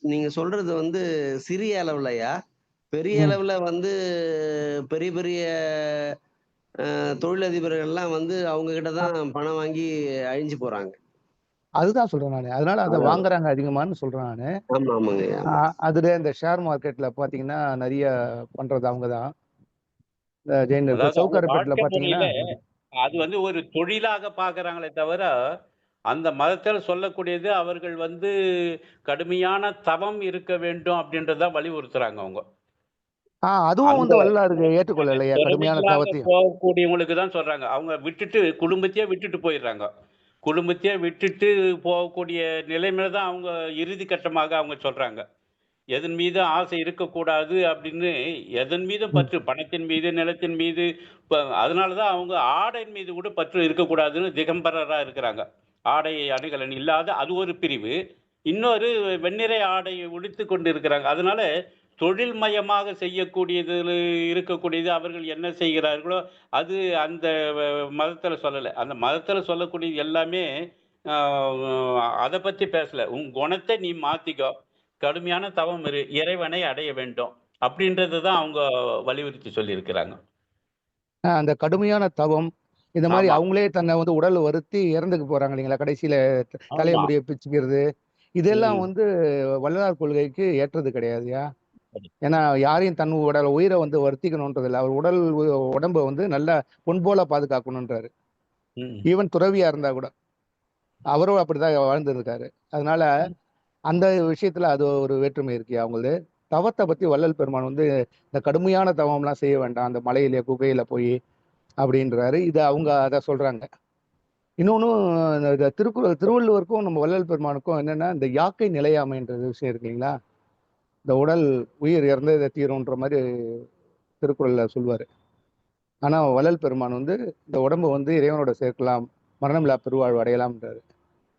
நீங்க சொல்றது வந்து சிறிய அளவுலயா? பெரிய ம். அளவுல வந்து பெரிய பெரிய தொழிலதிபர்கள்லாம் வந்து அவங்க கிட்ட அ தான் பணம் வாங்கி அழிஞ்சு போறாங்க. அதுதான் சொல்றேன் நானு. அதனால அத அதான். வாங்குறாங்க அதிகமான்னு சொல்றேன் நானு. ஆமா, ஆமாங்கய்யா. அ ஆமா. அதுல இந்த ஷேர் மார்க்கெட்ல பார்த்தீங்கன்னா, நெறைய பண்றது அவங்க தான். இந்த ஜெயின் இப்ப அதாவது அவங்க சவுகார்பேட்ல வாழ்க்கை பார்த்தீங்கன்னா முறையில அது வந்து ஒரு தொழிலாக பார்க்குறாங்களே தவிர, அந்த மதத்துல சொல்லக்கூடியது அவர்கள் வந்து கடுமையான தவம் இருக்க வேண்டும் அப்படின்றத தான் வலியுறுத்துறாங்க அவங்க. அதுவும் அந்த வந்து வள்ளலாருக்கு ஏற்றுக்கொள்ளலையா? கடுமையான துறவிகளாக தவத்தையும். போகக்கூடியவங்களுக்கு தான் சொல்றாங்க. அவங்க விட்டுட்டு குடும்பத்தையே விட்டுட்டு போயிடுறாங்க. குடும்பத்தையே விட்டுட்டு போகக்கூடிய நிலைமையில தான் அவங்க இறுதி கட்டமாக அவங்க சொல்றாங்க. எதன் மீது ஆசை இருக்கக்கூடாது அப்படின்னு எதன் மீதும் ம். பற்று, பணத்தின் மீது, நிலத்தின் மீது அதனால தான் அவங்க ஆடையின் மீது கூட பற்று இருக்கக்கூடாதுன்னு திகம்பரரா இருக்கிறாங்க. ஆடை அணிகலன் இல்லாத அது ஒரு பிரிவு. இன்னொரு வெண்ணிற ஆடையை உடுத்திக் கொண்டு இருக்கிறாங்க. அதனால தொழில்மயமாக செய்யக்கூடியதில இருக்கக்கூடியது அவர்கள் என்ன செய்கிறார்களோ, அது அந்த வ மதத்தில சொல்லல. அந்த மதத்தில சொல்லக்கூடியது எல்லாமே அ அத பத்தி பேசல. "உன் குணத்த நீ மாத்திக்கோ. கடுமையான தவம் இரு. இறைவனை அடைய வேண்டும்." அப்படின்றத தான் அவங்க வலியுறுத்தி சொல்லியிருக்கிறாங்க. அந்த கடுமையான தவம், இந்த மாரி ஆமா, அவங்களே தன்னை வந்து உடல் வருத்தி இறந்துக்க போறாங்க இல்லைங்களா? கடைசியில தலைய ஆமா. முடிய பிச்சுக்கிறது. இதெல்லாம் ம். வந்து வள்ளலார் கொள்கைக்கு ஏற்றது கிடையாதுயா. சரி. ஏன்னா யாரையும் தன் உயிர வந்து வருத்திக்கணுன்றது இல்ல. அவர் உடம்ப வந்து நல்லா பொன் போல பாதுகாக்கணுன்றாரு. ம். ஈவன் துறவியா இருந்தா கூட. அவரும் அப்படிதான் வாழ்ந்திருக்காரு. அதனால அந்த விஷயத்துல அது ஒரு வேற்றுமை இருக்குயா அவங்களுது. தவத்த பத்தி வள்ளல் பெருமான் வந்து இந்த கடுமையான தவம்லாம் செய்ய வேண்டாம். அந்த மலையில, குகையில போய் அப்படின்றாரு. இத அவங்க அத சொல்றாங்க. இன்னொன்னும் இந்த திருவள்ளுவருக்கும் நம்ம வள்ளல் பெருமானுக்கும் என்னன்னா, இந்த யாக்கை நிலையாமைன்ற விஷயம் இருக்கு இல்லைங்களா? இந்த உடல் உயிர் இறந்தே தீரும்ன்ற மாரி திருக்குறள்ல சொல்லுவாரு. ஆனா வள்ளல் பெருமான் வந்து இந்த உடம்ப வந்து இறைவனோட சேர்க்கலாம், மரணமில்லா பெருவாழ்வு அடையலாம்ன்றாரு.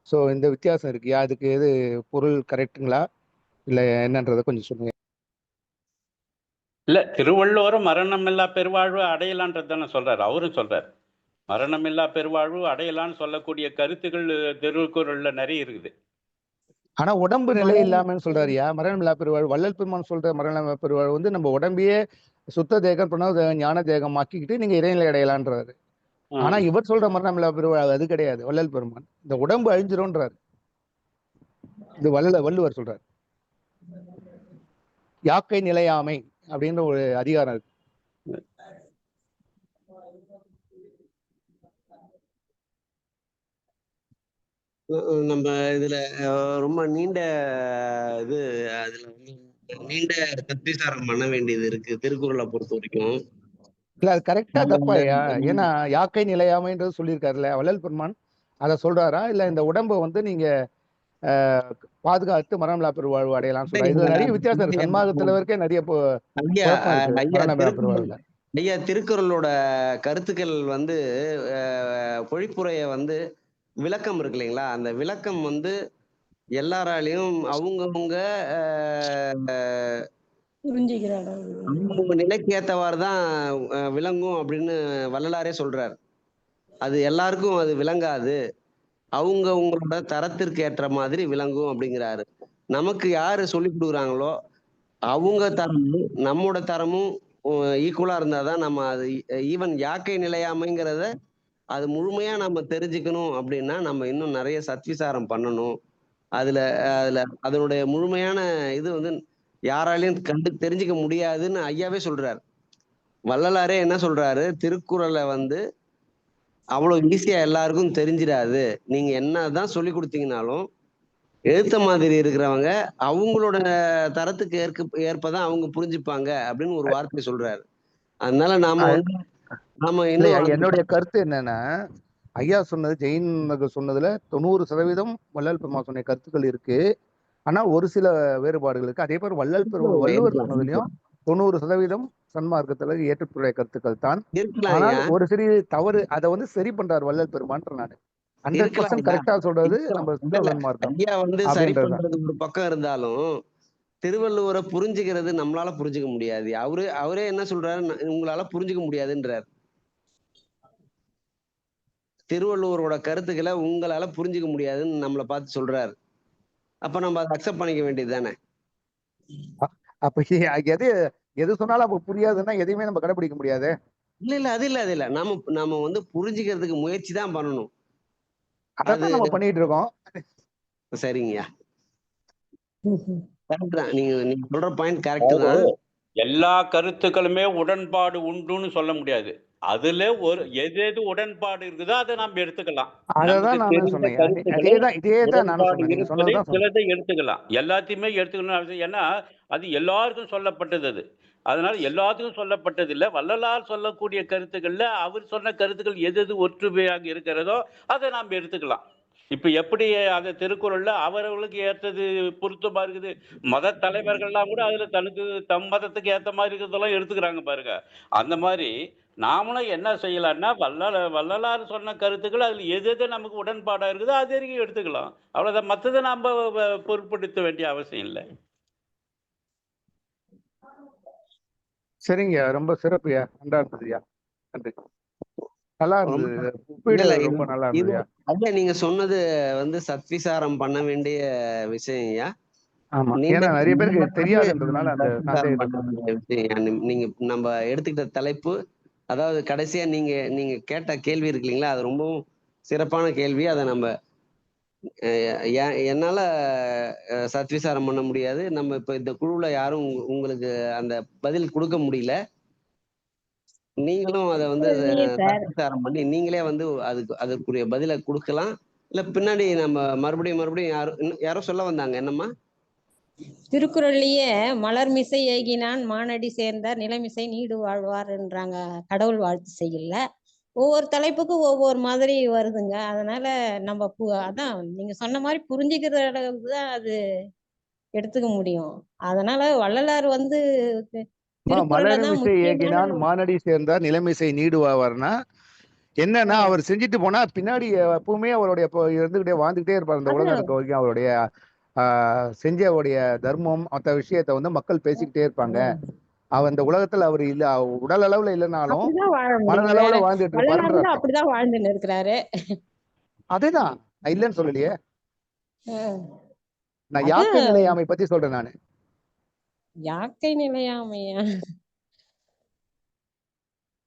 ஸோ இந்த வித்தியாசம் இருக்குயா? அதுக்கு எது பொருள் கரெக்ட்டுங்களா? இல்ல என்னன்றத கொஞ்சம் சொல்லுங்க. இல்ல திருவள்ளுவரும் மரணமில்லா பெருவாழ்வு அடையலான்றது தானே சொல்றாரு. அவரும் சொல்றாரு. மரணமில்லா பெருவாழ்வு அடையலான்னு சொல்லக்கூடிய கருத்துக்கள் திருக்குறள்ல நெறைய இருக்குது. ஆனா உடம்பு நிலை இல்லாமன்னு சொல்றாருயா. மரணமில்லா பெருவாழ்வு. வள்ளல் பெருமான் சொல்ற மரணமில்லா பெருவாழ்வு வந்து நம்ம உடம்பையே சுத்த தேகம், பிரணவ ஞான தேகம் ஆக்கிக்கிட்டு நீங்க இறைநிலை அடையலான்றாரு. ஆனா ம். இவர் சொல்ற மரணமில்லா பெருவாழ்வு அது கிடையாது. வள்ளல் பெருமான். இந்த உடம்பு அழிஞ்சிரும்ன்றாரு. இது வள்ளுவர் சொல்றாரு. யாக்கை நிலையாமை அப்படின்னு ஒரு அதிகாரம் இருக்கு. நம்ம இதுல ரொம்ப நீண்ட இது அதுல வந்து நீண்ட தத்விசாரம் பண்ண வேண்டியது இருக்கு. திருக்குறள பொறுத்தவரைக்கும். இல்ல அது கரெக்ட்டா தப்பாயா? நம்ம ஏன்னா யாக்கை நிலையாமைன்றது சொல்லியிருக்காருல்ல. வள்ளல் பெருமான் அத சொல்றாரா? இல்ல இந்த உடம்ப வந்து நீங்க அ பாதுகாத்து மரணமில்லா பெருவாழ்வு அடையலாம்னு சொல்றாரு. இதுல நெறைய வித்தியாசம் இருக்கு. சன்மார்க்கத்துல வரைக்கும் நெறைய ஐயா குழப்பம் இருக்கு. ஐயா மரணமில்லா திருக்குறள் பெருவாழ்வுல. ஐயா திருக்குறளோட கருத்துக்கள் வந்து பொழிப்புரைய வந்து விளக்கம் இருக்கு இல்லைங்களா? அந்த விளக்கம் வந்து எல்லாராலயும் அவங்கவங்க புரிஞ்சுக்கிற அளவு. அவங்கவங்க நிலைக்கு ஏத்தவாறு தான் விளங்கும் அப்படின்னு வள்ளலாரே சொல்றார். அது எல்லாருக்கும் அது விளங்காது. அவங்க உங்களோட தரத்திற்கு ஏற்ற மாதிரி விளங்கும் அப்படிங்கிறாரு. நமக்கு யாரு சொல்லிக் கொடுக்குறாங்களோ அவங்க தரமும் நம்மோட தரமும் ஈக்குவலா இருந்தாதான் நம்ம அது ஈவன் யாக்கை நிலையாமைங்கிறத அது முழுமையா நம்ம தெரிஞ்சுக்கணும் அப்படின்னா நம்ம இன்னும் நிறைய சத்விசாரம் பண்ணணும். அதுல அதுல அதனுடைய முழுமையான இது வந்து யாராலையும் கண்டு தெரிஞ்சுக்க முடியாதுன்னு ஐயாவே சொல்றாரு. வள்ளலாரே என்ன சொல்றாரு, திருக்குறளை வந்து அவ்வளவு ஈஸியா எல்லாருக்கும் தெரிஞ்சிடாது. நீங்க என்னதான் சொல்லி கொடுத்தீங்கனாலும் எழுத்த மாதிரி இருக்கிறவங்க அவங்களோட தரத்துக்கு ஏற்பதான் அவங்க புரிஞ்சுப்பாங்க அப்படின்னு ஒரு வார்த்தை சொல்றாரு. அதனால நாம வந்து நாம இன்னும் என்னுடைய கருத்து என்னன்னா, ஐயா சொன்னது ஜெயின் சொன்னதுல 90% வள்ளல் பெருமான் சொன்ன கருத்துக்கள் இருக்கு. ஆனா ஒரு சில வேறுபாடுகள் இருக்கு. அதே போல வள்ளுவர் சொன்னதுலயும் 90% சன்மார்க்கத்துல ஏற்றுக்கூடிய கருத்துக்கள் தான். ஆனால் ஒரு சிறிய தவறு அதை வந்து சரி பண்றாரு வள்ளல் பெருமான்ற நானு 100% கரெக்டா சொல்றது நம்ம சன்மார்க்கம். ஐயா வந்து சரி பண்றது ஒரு பக்கம் இருந்தாலும் திருவள்ளுவரை புரிஞ்சுக்கிறது நம்மளால புரிஞ்சுக்க முடியாது. அவரே என்ன சொல்றாரு, உங்களால புரிஞ்சுக்க முடியாதுன்றார். திருவள்ளுவரோட கருத்துக்களை உங்களால புரிஞ்சுக்க முடியாதுன்னு நம்மளை பார்த்து சொல்றாரு. அப்ப நம்ம அதை அக்செப்ட் பண்ணிக்க வேண்டியது தானே. அப்ப எது சொன்னாலும் அப்ப புரியாதுன்னா எதையுமே நம்ம கடைபிடிக்க முடியாது. அது இல்ல நாம வந்து புரிஞ்சுக்கிறதுக்கு முயற்சி தான் பண்ணணும். அதான் நம்ம பண்ணிட்டு இருக்கோம். சரிங்கய்யா, கரெக்ட் தான். நீங்க சொல்ற பாயிண்ட் கரெக்ட் தான். எல்லா கருத்துக்களுமே உடன்பாடு உண்டுன்னு சொல்ல முடியாது. அதுல ஒரு எது உடன்பாடு இருக்குதோ அதை நாம் எடுத்துக்கலாம். சிலதை எடுத்துக்கலாம், எல்லாத்தையுமே எடுத்துக்கணும். ஏன்னா அது எல்லாருக்கும் சொல்லப்பட்டது. அது அதனால எல்லாத்துக்கும் சொல்லப்பட்டது இல்ல. வள்ளலார் சொல்லக்கூடிய கருத்துக்கள்ல அவர் சொன்ன கருத்துக்கள் எது ஒற்றுமையாக இருக்கிறதோ அதை நாம் எடுத்துக்கலாம். இப்ப எப்படி அந்த திருக்குறள்ல அவர்களுக்கு ஏற்றது பொருத்தமா இருக்குது, மத தலைவர்கள்லாம் கூட அதுல தம் மதத்துக்கு ஏத்த மாதிரி இருக்கிறதெல்லாம் எடுத்துக்கிறாங்க பாருங்க. அந்த மாதிரி நாமளும் என்ன செய்யலாம்னா, வள்ளலார் சொன்ன கருத்துக்கள் அதுல எது நமக்கு உடன்பாடா இருக்குதோ அது வரைக்கும் எடுத்துக்கலாம். அவ்வளவுதான். மத்ததை நாம பொருட்படுத்த வேண்டிய அவசியம் இல்லை. சரிங்க, ரொம்ப சிறப்புயா, நல்லா இருந்ததுயா, நன்றி. நல்லா இருந்தது, ரொம்ப நல்லா இருந்ததுயா. ஐயா நீங்க சொன்னது வந்து சத்விசாரம் பண்ண வேண்டிய விஷயம்யா. ஆமா, ஏன்னா நிறைய பேருக்கு தெரியாதுன்றதுனால அந்த சந்தேகம். நீங்க நம்ம எடுத்துக்கிட்ட தலைப்பு, அதாவது கடைசியா நீங்க கேட்ட கேள்வி இருக்கு இல்லைங்களா, அது ரொம்பவும் சிறப்பான கேள்வி. அதை நம்ம என்னால சத்விசாரம் பண்ண முடியாது. நம்ம இப்ப இந்த குழுவுல யாரும் உங்களுக்கு அந்த பதில் கொடுக்க முடியல. நீங்களும் அதை வந்து சத்விசாரம் பண்ணி நீங்களே வந்து அதுக்குரிய பதிலை கொடுக்கலாம். இல்ல பின்னாடி நம்ம மறுபடியும் யாரோ சொல்ல வந்தாங்க, என்னம்மா? திருக்குறள்லயே மலர்மிசை ஏகினான் மானடி சேர்ந்தார் நிலமிசை நீடு வாழ்வார்ன்றாங்க கடவுள் வாழ்த்து செய்யல. ஒவ்வொரு தலைப்புக்கும் ஒவ்வொரு மாதிரி வருதுங்க. அதனால நம்ம அதான் நீங்க சொன்ன மாதிரி புரிஞ்சுக்கிற அளவுக்கு தான் அது எடுத்துக்க முடியும். அதனால வள்ளலார் வந்து மலர்மிசை ஏகினான் மானடி சேர்ந்தார் நிலமிசை நீடுவார்னா என்னன்னா, அவர் செஞ்சுட்டு போனா பின்னாடி எப்பவுமே அவருடைய இருந்துகிட்டே வாழ்ந்துகிட்டே இருப்பார் அந்த உலகம் இருக்க வரைக்கும். அவருடைய செஞ்சவுடைய தர்மம் மற்ற விஷயத்த வந்து மக்கள் பேசிக்கிட்டே இருப்பாங்க. அவர் இந்த உலகத்துல அவர் இல்ல, உடல் அளவுல இல்லைனாலும் மனதளவுல வாழ்ந்துட்டு இருப்பாரு. அப்படிதான் வாழ்ந்துன்னு இருக்கிறாரு. அதேதான், நான் இல்லைன்னு சொல்லலையே. நான் யாக்கை நிலையாமை பத்தி சொல்றேன். நானு யாக்கை நிலையாமையா,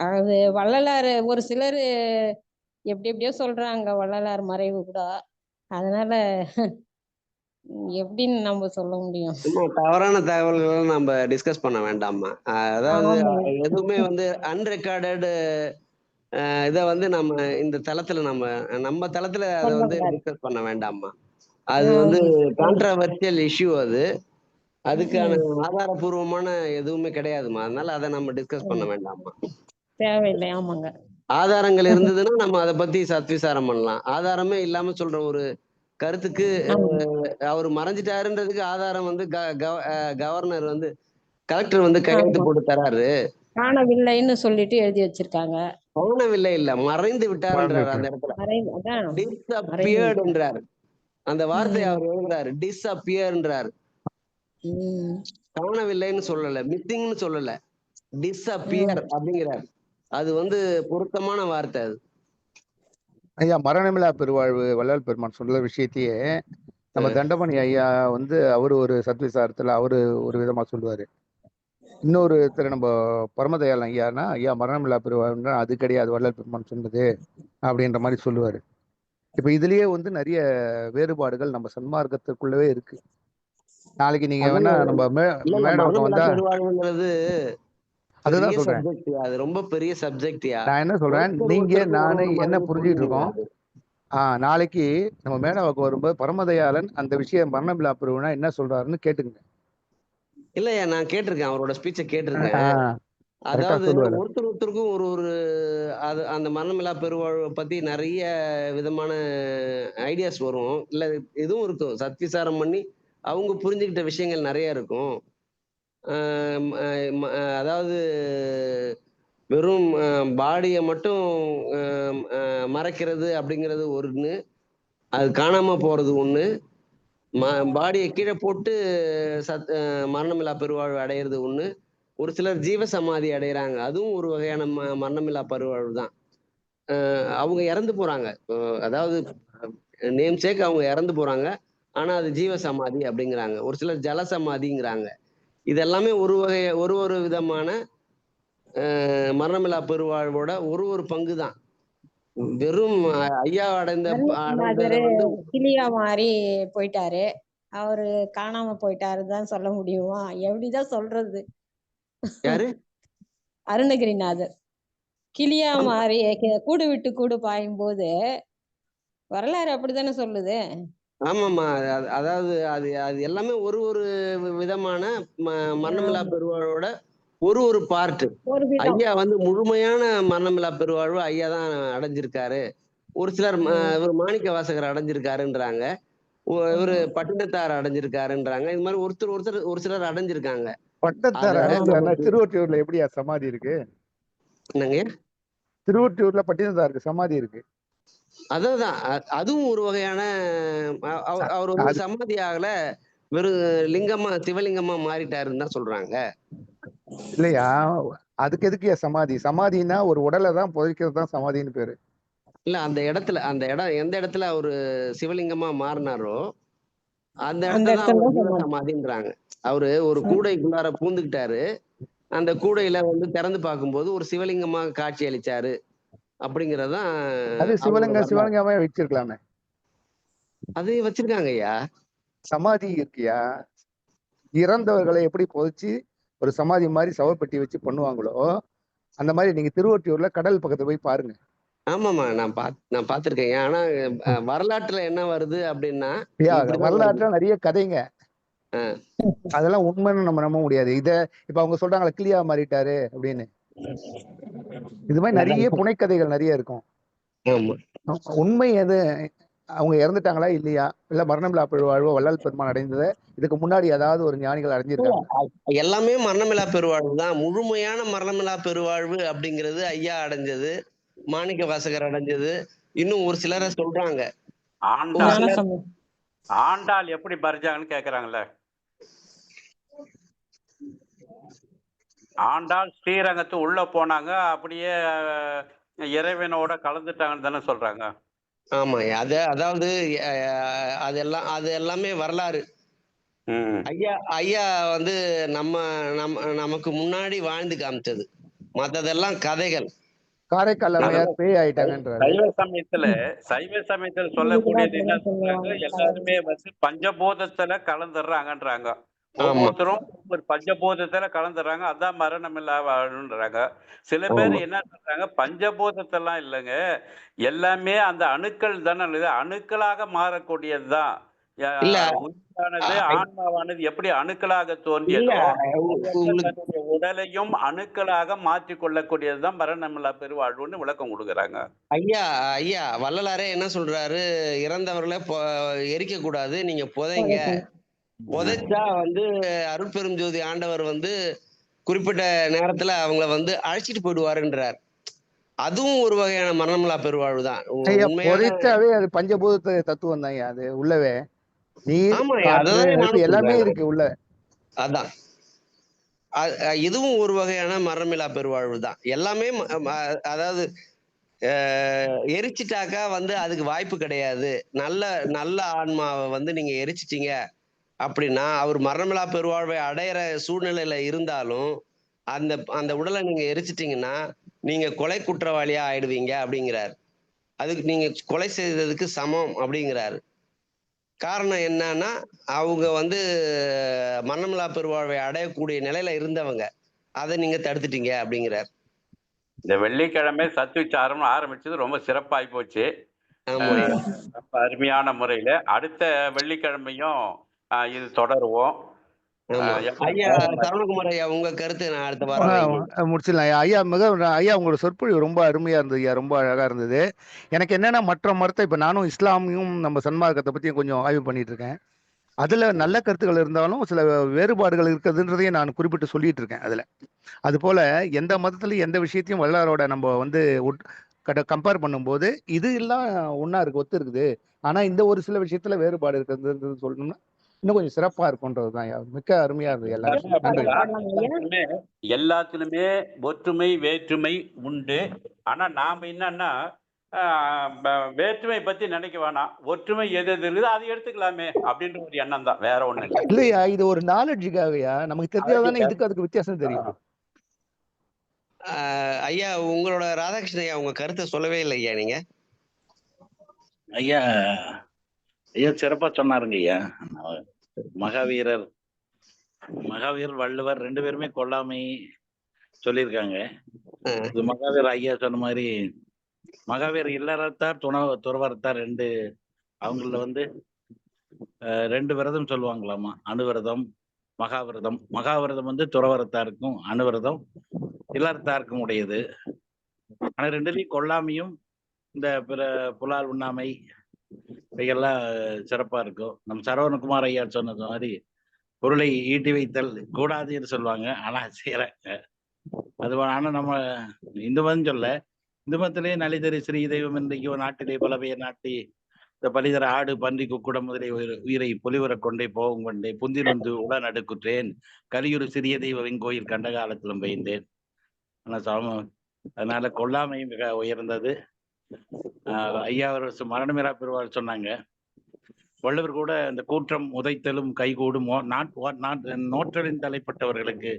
அது வள்ளலார் ஒரு சிலர் எப்படியோ சொல்றாங்க வள்ளலார் மறைவு கூட. அதனால எப்படின்னு நம்ம சொல்ல முடியும்? தவறான தகவல்களை நம்ம டிஸ்கஸ் பண்ண வேண்டாமா. அதாவது எதுவுமே வந்து அன்ரெக்கார்டட் இதை வந்து நம்ம இந்த தளத்துல நம்ம தளத்துல அதை வந்து டிஸ்கஸ் பண்ண வேண்டாமா. அது வந்து கான்ட்ரவர்சியல் இஷ்யூ. அதுக்கான ஆதாரபூர்வமான எதுவுமே கிடையாதுமா. அதனால அதை நம்ம டிஸ்கஸ் பண்ண வேண்டாமா. தேவையில்லை. ஆமாங்க, ஆதாரங்கள் இருந்ததுன்னா நம்ம அதை பத்தி சத்விசாரம் பண்ணலாம். ஆதாரமே இல்லாம சொல்ற ஒரு கருத்துக்கு அவர் மறைஞ்சிட்டாருன்றதுக்கு ஆதாரம் வந்து கவர்னர் வந்து கலெக்டர் வந்து கையெழுத்து போட்டு தராரு. காணவில்லைன்னு சொல்லிட்டு எழுதி வச்சிருக்காங்க. காணவில்லை இல்ல, மறைந்து விட்டாருன்றாரு. அந்த இடத்துல டிஸ்அப்பியர்டுன்றாரு. அந்த வார்த்தையை அவர் எழுதுறாரு, டிஸ்அப்பியர்ன்றாரு. காணவில்லைன்னு சொல்லல, மிஸ்ஸிங்னு சொல்லல, டிஸ்அப்பியர் அப்படிங்கிறார். அது வந்து பொருத்தமான வார்த்தை. அது ஐயா மரணமில்லா பெருவாழ்வு வள்ளல் பெருமான் சொல்ற விஷயத்தையே நம்ம தண்டமணி ஐயா வந்து அவரு ஒரு சத்விசாரத்துல அவரு ஒரு விதமா சொல்லுவாரு. இன்னொருத்தர் நம்ம பரமதயாளன் ஐயானா ஐயா மரணமில்லா பெருவாழ்வுன்னா அது கிடையாது வள்ளல் பெருமான் சொன்னது அப்படின்ற மாதிரி சொல்லுவாரு. இப்ப இதுலயே வந்து நிறைய வேறுபாடுகள் நம்ம சன்மார்க்கத்துக்குள்ளவே இருக்கு. நாளைக்கு நீங்க அதான் வேணா நம்ம இல்ல மேடை பக்கம் மரணமில்லா வந்தா பெருவாழ்வுங்கிறது அதுதான் பெரிய சொல்றேன். சப்ஜெக்ட்யா, அது ரொம்ப பெரிய சப்ஜெக்ட்யா. நான் என்ன சொல்றேன், ஒருத்தர் நீங்க ஒருத்தருக்கு ஒரு நானு ஒரு என்ன மாதிரி புரிஞ்சுட்டு புரிஞ்சுக்க இருக்கோம். முடியாது. நாளைக்கு நம்ம மேடாவுக்கு வரும்போது பரமதயாளன் அந்த விஷயம் மரணமில்லா பெருவுனா என்ன சொல்றாருன்னு கேட்டுங்க. இல்லையா, நான் கேட்டிருக்கேன், அவரோட ஸ்பீச்சை கேட்டிருக்கேன். கரெக்டா அதாவது சொல்லுவாரு. ஒருத்தர் ஒருத்தருக்கும் ஒரு ஒரு அது அந்த மரணமில்லா பெருவாழ்வை பத்தி நிறைய விதமான ஐடியாஸ் வரும். இல்ல இதுவும் இருக்கும், சத்விசாரம் பண்ணி அவங்க புரிஞ்சுக்கிட்ட விஷயங்கள் நிறைய இருக்கும். அதாவது வெறும் பாடியை மட்டும் மறைக்கிறது அப்படிங்கிறது ஒண்ணு, அது காணாம போறது ஒண்ணு, பாடியை கீழே போட்டு மரணமில்லா பெருவாழ்வு அடையிறது ஒண்ணு, ஒரு சிலர் ஜீவ சமாதி அடைகிறாங்க, அதுவும் ஒரு வகையான மரணமில்லா பெருவாழ்வு தான். அவங்க இறந்து போறாங்க, அதாவது நேம் சேக் அவங்க இறந்து போறாங்க, ஆனா அது ஜீவ சமாதி அப்படிங்கிறாங்க. ஒரு சிலர் ஜல சமாதிங்கிறாங்க. இது எல்லாமே ஒரு ஒரு விதமான மரணமில்லா பெருவாழ்வோட ஒரு ஒரு பங்கு தான். வெறும் ஐயா அடைந்ததை அருணகிரிநாதர் வந்து கிளியா மாறி போயிட்டாரு, அவரு காணாம போயிட்டாருன்னு தான் சொல்ல முடியுமா? எப்படிதான் சொல்றது? யாரு? அருணகிரிநாதர் கிளியா ஆமா மாறி கூடு விட்டு கூடு பாயும் போது வரலாறு அப்படித்தானே சொல்லுது. ஆமாம்மா. அதாவது அது அது எல்லாமே ஒரு ஒரு விதமான மரணமில்லா பெருவாழ்வோட ஒரு ஒரு பார்ட். ஒரு விதம். ஐயா வந்து முழுமையான மரணமில்லா பெருவாழ்வு ஐயா தான் அடைஞ்சிருக்காரு. ஒரு சிலர் இவர் மாணிக்க வாசகர் அடைஞ்சிருக்காருன்றாங்க, இவரு பட்டினத்தார் அடைஞ்சிருக்காருன்றாங்க. இது மாதிரி ஒருத்தர் ஒருத்தர் ஒரு சிலர் அடைஞ்சிருக்காங்க. பட்டத்தார் அத அடைஞ்சாருன்னா திருவொற்றியூர்ல எப்படியா சமாதி இருக்கு? என்னங்க? திருவொற்றியூர்ல பட்டினத்தாருக்கு சமாதி இருக்கு. அதான் அதுவும் ஒரு வகையான அவர் வந்து அது சமாதி ஆகல, வெறும் லிங்கமா சிவலிங்கமா மாறிட்டாருன்னு தான் சொல்றாங்க. இல்லையா, அதுக்கு எதுக்குயா சமாதி? சமாதினா ஒரு உடலை தான் புதைக்கிறது தான் சமாதின்னு பேரு. இல்ல அந்த இடம் எந்த இடத்துல அவரு சிவலிங்கமா மாறினாரோ அந்த அந்த இடத்துல தான் இடத்துல அவர் தான் ஜீவ சமாதி. சமாதின்றாங்க. அவரு ஒரு கூடைக்குள்ளார பூந்துக்கிட்டாரு, அந்த கூடையில வந்து திறந்து பார்க்கும்போது ஒரு சிவலிங்கமா காட்சி அளிச்சாரு அப்படிங்கறதுதான் அது அவரோட வரலாறு. சிவலிங்கமே வச்சிருக்கலாமே. அது வச்சிருக்காங்க ஐயா. சமாதி இருக்கியா, இறந்தவர்களை எப்படி புதைச்சு ஒரு சமாதி மாதிரி சவப்பெட்டி வச்சு பண்ணுவாங்களோ அந்த மாதிரி நீங்க திருவொற்றியூர்ல கடல் பக்கத்துல போய் பாருங்க. ஆமாமா, நான் பார்த்திருக்கேன். ஆனா வரலாற்றுல என்ன வருது அப்படின்னா இப்படிதான் வருது. வரலாற்றுல நிறைய கதைங்க, அதெல்லாம் உண்மைன்னு நம்ம நம்ப முடியாது. இப்ப அவங்க சொல்றாங்களே கிளியா மாறிட்டாரு அப்படின்னு, இது மாதிரி நிறைய புனைக்கதைகள் நிறைய இருக்கும். ஆமா, உண்மை எது? அவங்க இறந்துட்டாங்களா இல்லையா, இல்ல மரணமில்லா பெருவாழ்வு வள்ளல் பெருமான் அடைந்ததை இதுக்கு முன்னாடி ஏதாவது ஒரு ஞானிகள் அடைஞ்சிருக்காங்க? எல்லாமே மரணமில்லா பெருவாழ்வு தான். முழுமையான மரணமில்லா பெருவாழ்வு அப்படிங்கிறது ஐயா அடைஞ்சது, மாணிக்க வாசகர் அடைஞ்சது, இன்னும் ஒரு சிலரை சொல்றாங்க. ஒரு ஆண்டாள் சிலர் ஆண்டாள் எப்படி பறிச்சாங்கன்னு கேக்குறாங்கல்ல. ஆண்டாள் ஸ்ரீரங்கத்து உள்ள போனாங்க, அப்படியே இறைவனோட கலந்துட்டாங்கன்னு தானே சொல்றாங்க. ஆமா, அதாவது அது எல்லாமே வரலாறு. ஐயா ஐயா வந்து நம்ம நமக்கு முன்னாடி வாழ்ந்து காமிச்சது, மத்ததெல்லாம் கதைகள். காரைக்கால் அம்மையார் பேய் ஆயிட்டாங்கன்றாரு. சைவ சமயத்துல சொல்லக்கூடியது என்ன சொல்றாங்க, எல்லாருமே வந்து பஞ்சபூதத்துல கலந்துடுறாங்கன்றாங்க. ஒவ்வொருத்தரும் ஒவ்வொரு பஞ்சபூதத்துல கலந்துடுறாங்க, அதான் மரணம் இல்லா வாழ்ன்றாங்க. சில பேர் என்ன சொல்றாங்க, பஞ்சபூதத்தெல்லாம் இல்லைங்க, எல்லாமே அந்த அணுக்கள் தானே, அணுக்களாக மாறக்கூடியதுதான். இல்ல உயிரானது ஆன்மாவானது எப்படி அணுக்களாக இல்ல தோன்றியதோ உங்களுக்கு தன்னுடைய உடலையும் அணுக்களாக மாற்றிக் கொள்ளக்கூடியதுதான் மரணமில்லா பெருவாழ்வுன்னு விளக்கம் கொடுக்குறாங்க. ஐயா ஐயா வள்ளலாரே என்ன சொல்றாரு, இறந்தவர்களை எரிக்க கூடாது, நீங்க புதைங்க. புதைச்சா வந்து அருட்பெரும் ஜோதி ஆண்டவர் வந்து குறிப்பிட்ட நேரத்துல அவங்கள வந்து அழைச்சிட்டு போயிடுவாருன்றார். அதுவும் ஒரு வகையான மரணமில்லா பெருவாழ்வு தான். உண்மையான புதைச்சாவே அது பஞ்சபூத தத்துவம் தான். அது உள்ளவே நீர், ஆமா, காற்று, அததான் நெருப்பு நானும் எல்லாமே சொல்றேன். இருக்கு உள்ள. அதான் இதுவும் ஒரு வகையான மரணமில்லா பெருவாழ்வு தான். எல்லாமே அதாவது எரிச்சிட்டாக்கா வந்து அதுக்கு வாய்ப்பு கிடையாது. நல்ல நல்ல ஆன்மாவை வந்து நீங்க எரிச்சிட்டீங்க அப்படின்னா, அவர் மரணமில்லா பெருவாழ்வை அடையிற சூழ்நிலையில இருந்தாலும், அந்த அந்த உடலை நீங்க எரிச்சிட்டீங்கன்னா, நீங்க கொலை குற்றவாளியா ஆயிடுவீங்க அப்படிங்கிறார். அதுக்கு நீங்க கொலை செய்ததுக்கு சமம் அப்படிங்கிறாரு. காரணம் என்னன்னா, அவங்க வந்து மரணமில்லா பெருவாழ்வை அடையக்கூடிய நிலையில இருந்தவங்க. அதை நீங்க தடுத்துட்டீங்க அப்படிங்கிறார். இந்த வெள்ளிக்கிழமை சத்விச்சாரம் ஆரம்பிச்சது ரொம்ப சிறப்பாய் போச்சு. ஆமா ஐயா. ரொம்ப அருமையான முறையில. அடுத்த வெள்ளிக்கிழமையும் இது தொடருவோம். ஆமா. ஐயா சரவணகுமார் ஐயா, உங்க கருத்து நான் அடுத்த வாரம் வைங்க. முடிச்சிடலாம் ஐயா. ஐயா உங்களோட சொற்பொழிவு ரொம்ப அருமையா இருந்தது ஐயா, ரொம்ப அழகா இருந்தது. எனக்கு என்னன்னா, மற்ற மதத்தை இப்ப நானும் இஸ்லாமியும் நம்ம சன்மார்க்கத்தை பத்தி கொஞ்சம் ஆய்வு பண்ணிட்டு இருக்கேன். அதுல நல்ல கருத்துக்கள் இருந்தாலும் சில வேறுபாடுகள் இருக்கிறதுன்றதையும் நான் குறிப்பிட்டு சொல்லிட்டு இருக்கேன் அதுல. அது போல எந்த மதத்துலயும் எந்த விஷயத்தையும் வல்லாரோட நம்ம வந்து கம்பேர் பண்ணும்போது இது எல்லாம் ஒன்னா இருக்கு, ஒத்து இருக்குது. ஆனா இந்த ஒரு சில விஷயத்துல வேறுபாடு இருக்கிறது சொல்லணும்னா இன்னும் கொஞ்சம் சிறப்பா இருக்கும்ன்றதுதான் ஐயா. மிக்க அருமையா இருந்தது எல்லாரும். நன்றி. எல்லாத்திலுமே ஒற்றுமை வேற்றுமை உண்டு. ஆனா நாம என்னன்னா வேற்றுமை பத்தி நினைக்க வேணாம், ஒற்றுமை எது எது இருக்குது அதை எடுத்துக்கலாமே அப்படின்ற ஒரு எண்ணம் தான், வேற ஒண்ணு இல்லை. இல்லையா, இது ஒரு நாலேஜுக்காகயா, நமக்கு தெரியாதானே இதுக்கு அதுக்கு வித்தியாசம் தெரியும். ஐயா உங்களோட ராதாகிருஷ்ணன் ஐயா உங்க கருத்தை சொல்லவே இல்லை ஐயா நீங்க. ஐயா ஐயா சிறப்பா சொன்னாருங்க ஐயா. மகாவீரர் வள்ளுவர் 2 பேருமே கொல்லாமை சொல்லியிருக்காங்க. இது மகாவீர் ஐயா சொன்ன மாதிரி மகாவீர் இல்லறத்தார் துறவரத்தார் 2 அவங்கள வந்து 2 விரதம் சொல்லுவாங்களாமா. அணுவிரதம், மகாவிரதம். மகாவிரதம் வந்து துறவரத்தாருக்கும், அணுவிரதம் இல்லறத்தாருக்கும் உடையது. ஆனா 2லயும் கொல்லாமையும் இந்த பிற புலால் உண்ணாமை இவையெல்லாம் சிறப்பா இருக்கும். நம்ம சரவணகுமார் ஐயா சொன்னது மாதிரி பொருளை ஈட்டி வைத்தல் கூடாதுன்னு சொல்லுவாங்க, ஆனா செய்யறாங்க. அது ஆனா நம்ம இந்து மதம் சொல்ல, இந்து மதத்திலே நலிதறி ஸ்ரீ தெய்வம் இன்றைக்கு நாட்டிலே பலவைய நாட்டி இந்த பலிதர ஆடு பன்றி குக்குடம் முதலிய உயிரை பொலிவர கொண்டே போகும் கொண்டே புந்தினொந்து உடன் அடுக்குற்றேன் கலியுறு சிறிய தெய்வ வெங்கோயில் கண்ட காலத்திலும் பெய்ந்தேன். ஆனா அதனால கொல்லாமை மிக உயர்ந்தது. ஐயா அவர் மரணமில்லா பெருவாழ் சொன்னாங்க. வள்ளுவர் கூட இந்த கூற்றம் உதைத்தலும் கைகூடும் நோற்றலின் தலைப்பட்டவர்களுக்கு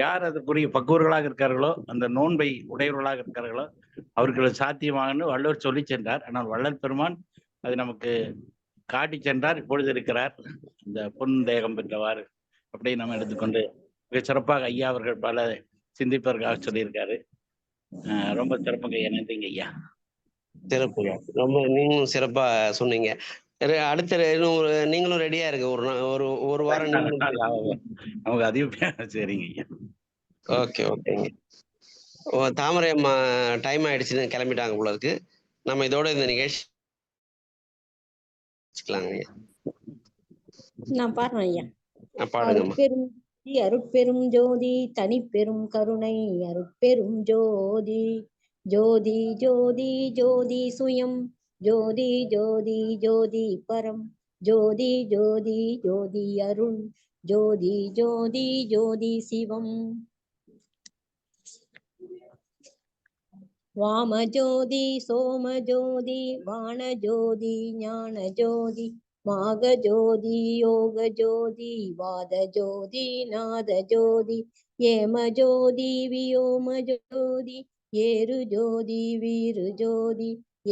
யார் அதற்குரிய பக்குவர்களாக இருக்கார்களோ, அந்த நோன்பை உடையவர்களாக இருக்கார்களோ அவர்களுக்கு சாத்தியமாகனு வள்ளுவர் சொல்லி சென்றார். ஆனால் வள்ளல் பெருமான் அது நமக்கு காட்டி சென்றார். இப்பொழுது இருக்கிறார் இந்த பொன் தேகம் பெற்றவாறு அப்படி நம்ம எடுத்துக்கொண்டு மிக சிறப்பாக ஐயா அவர்கள் பல சிந்திப்பதற்காக சொல்லியிருக்காரு. ரொம்ப சிறப்புங்க ஐயா. நன்றிங்க ஐயா. சிறப்புங்க, ரொம்ப நீங்களும் சிறப்பா சொன்னீங்க. அடுத்த நீங்களும் ரெடியா இருக்கு ஒரு வாரம் நமக்கு அதிகம். சரிங்க ஐயா. ஓகே ஓகேங்க. தாமரை அம்மா டைம் ஆயிடுச்சுன்னு கிளம்பிட்டாங்க போல இருக்கு. நம்ம இதோட இந்த நிகழ்ச்சி நான் பாடுறேன் ஐயா. பாடுங்கம்மா. அருட்பெரும் ஜோதி தனிப்பெரும் கருணை அருட்பெரும் ஜோதி ஜோதி ஜோதி ஜோதி சுயம் ஜோதி ஜோதி ஜோதி பரம் ஜோதி ஜோதி ஜோதி அருள் ஜோதி ஜோதி ஜோதி சிவம். வாமஜோதி சோமஜோதி வானஜோதி ஞானஜோதி மாகஜோதி யோகஜோதி வாதஜோதி நாதஜோதி ஏமஜோதி வியோமஜோதி ஏருஜோதி வீருஜோதி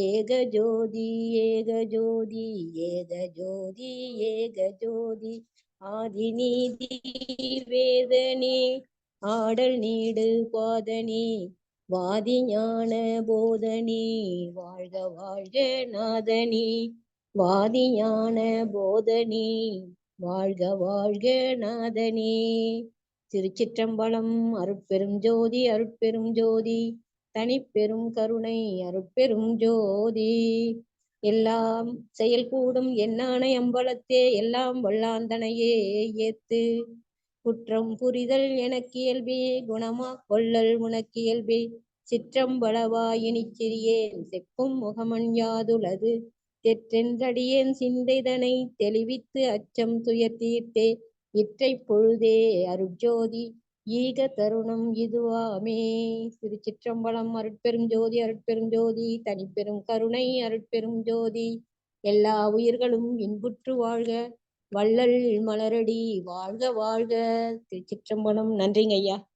ஏகஜோதி ஏகஜோதி ஏகஜோதி ஏகஜோதி ஆதிநீதி வேதனே ஆடல் நீடு பாதனே வாதி ஞான போதனே வாழ்க வாழ்க நாதனே வாதி ஞான போதனே வாழ்க வாழ்க நாதனே. திருச்சிற்றம்பலம். அருட்பெரும் ஜோதி அருட்பெரும் ஜோதி தனிப்பெரும் கருணை அருட்பெரும் ஜோதி. எல்லாம் செயல்கூடும் எண்ணானை அம்பலத்தே எல்லாம் வல்லாந்தனையே ஏத்து குற்றம் புரிதல் எனக்கு இயல்பே குணமா கொள்ளல் உனக்கு இயல்பே சிற்றம்பளவாயினி சிறியேன் செப்பும் முகமன் யாதுலது தெற்றென்றடியேன் சிந்தைதனை தெளிவித்து அச்சம் துயர் தீர்த்தே இற்றை பொழுதே அருட்ஜோதி ஈக தருணம் இதுவாமே. திருச்சிற்றம்பலம். அருட்பெரும் ஜோதி அருட்பெரும் ஜோதி தனிப்பெரும் கருணை அருட்பெரும் ஜோதி. எல்லா உயிர்களும் இன்புற்று வாழ்க, வள்ளல் மலரடி வாழ்க வாழ்க. திருச்சிற்றம்பலம். நன்றிங்க ஐயா.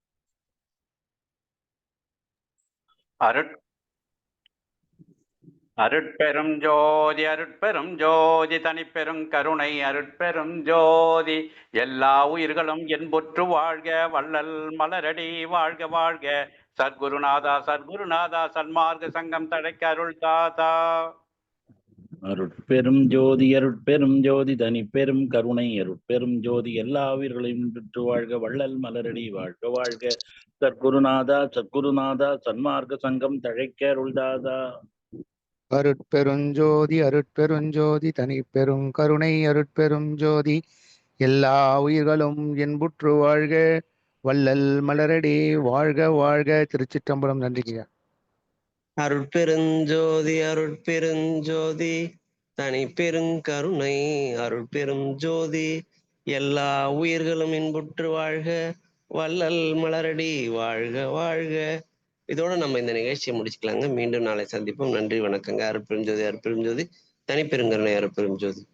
அருட்பெரும் ஜோதி அருட்பெரும் ஜோதி தனிப்பெரும் கருணை அருட்பெரும் ஜோதி. எல்லா உயிர்களும் என்புற்று வாழ்க, வள்ளல் மலரடி வாழ்க வாழ்க. சத்குருநாதா சத்குருநாதா சன்மார்க்க சங்கம் தழைக்க அருள் தாதா. அருட்பெரும் ஜோதி தனிப்பெரும் கருணை அருட்பெரும் ஜோதி. எல்லா உயிர்களையும் பெற்று வாழ்க, வள்ளல் மலரடி வாழ்க வாழ்க. சத்குருநாதா சன்மார்க்க சங்கம் தழைக்க அருள்தாதா. அருட்பெருஞ்சோதி தனிப்பெரும் கருணை அருட்பெரும் ஜோதி. எல்லா உயிர்களும் என்புற்று வாழ்க, வள்ளல் மலரடி வாழ்க வாழ்க. திருச்சிற்றம்பலம். நன்றிங்க. அருட்பெருஞ்சோதி அருட்பெருஞ்சோதி தனிப்பெருங்கருணை அருட்பெரும் ஜோதி. எல்லா உயிர்களும் இன்புற்று வாழ்க, வள்ளல் மலரடி வாழ்க வாழ்க. இதோட நம்ம இந்த நிகழ்ச்சியை முடிச்சுக்கலாங்க. மீண்டும் நாளை சந்திப்போம். நன்றி, வணக்கங்க. அருட்பெருஞ்சோதி அருட்பெருஞ்சோதி தனிப்பெருங்கருணை அருட்பெரும் ஜோதி.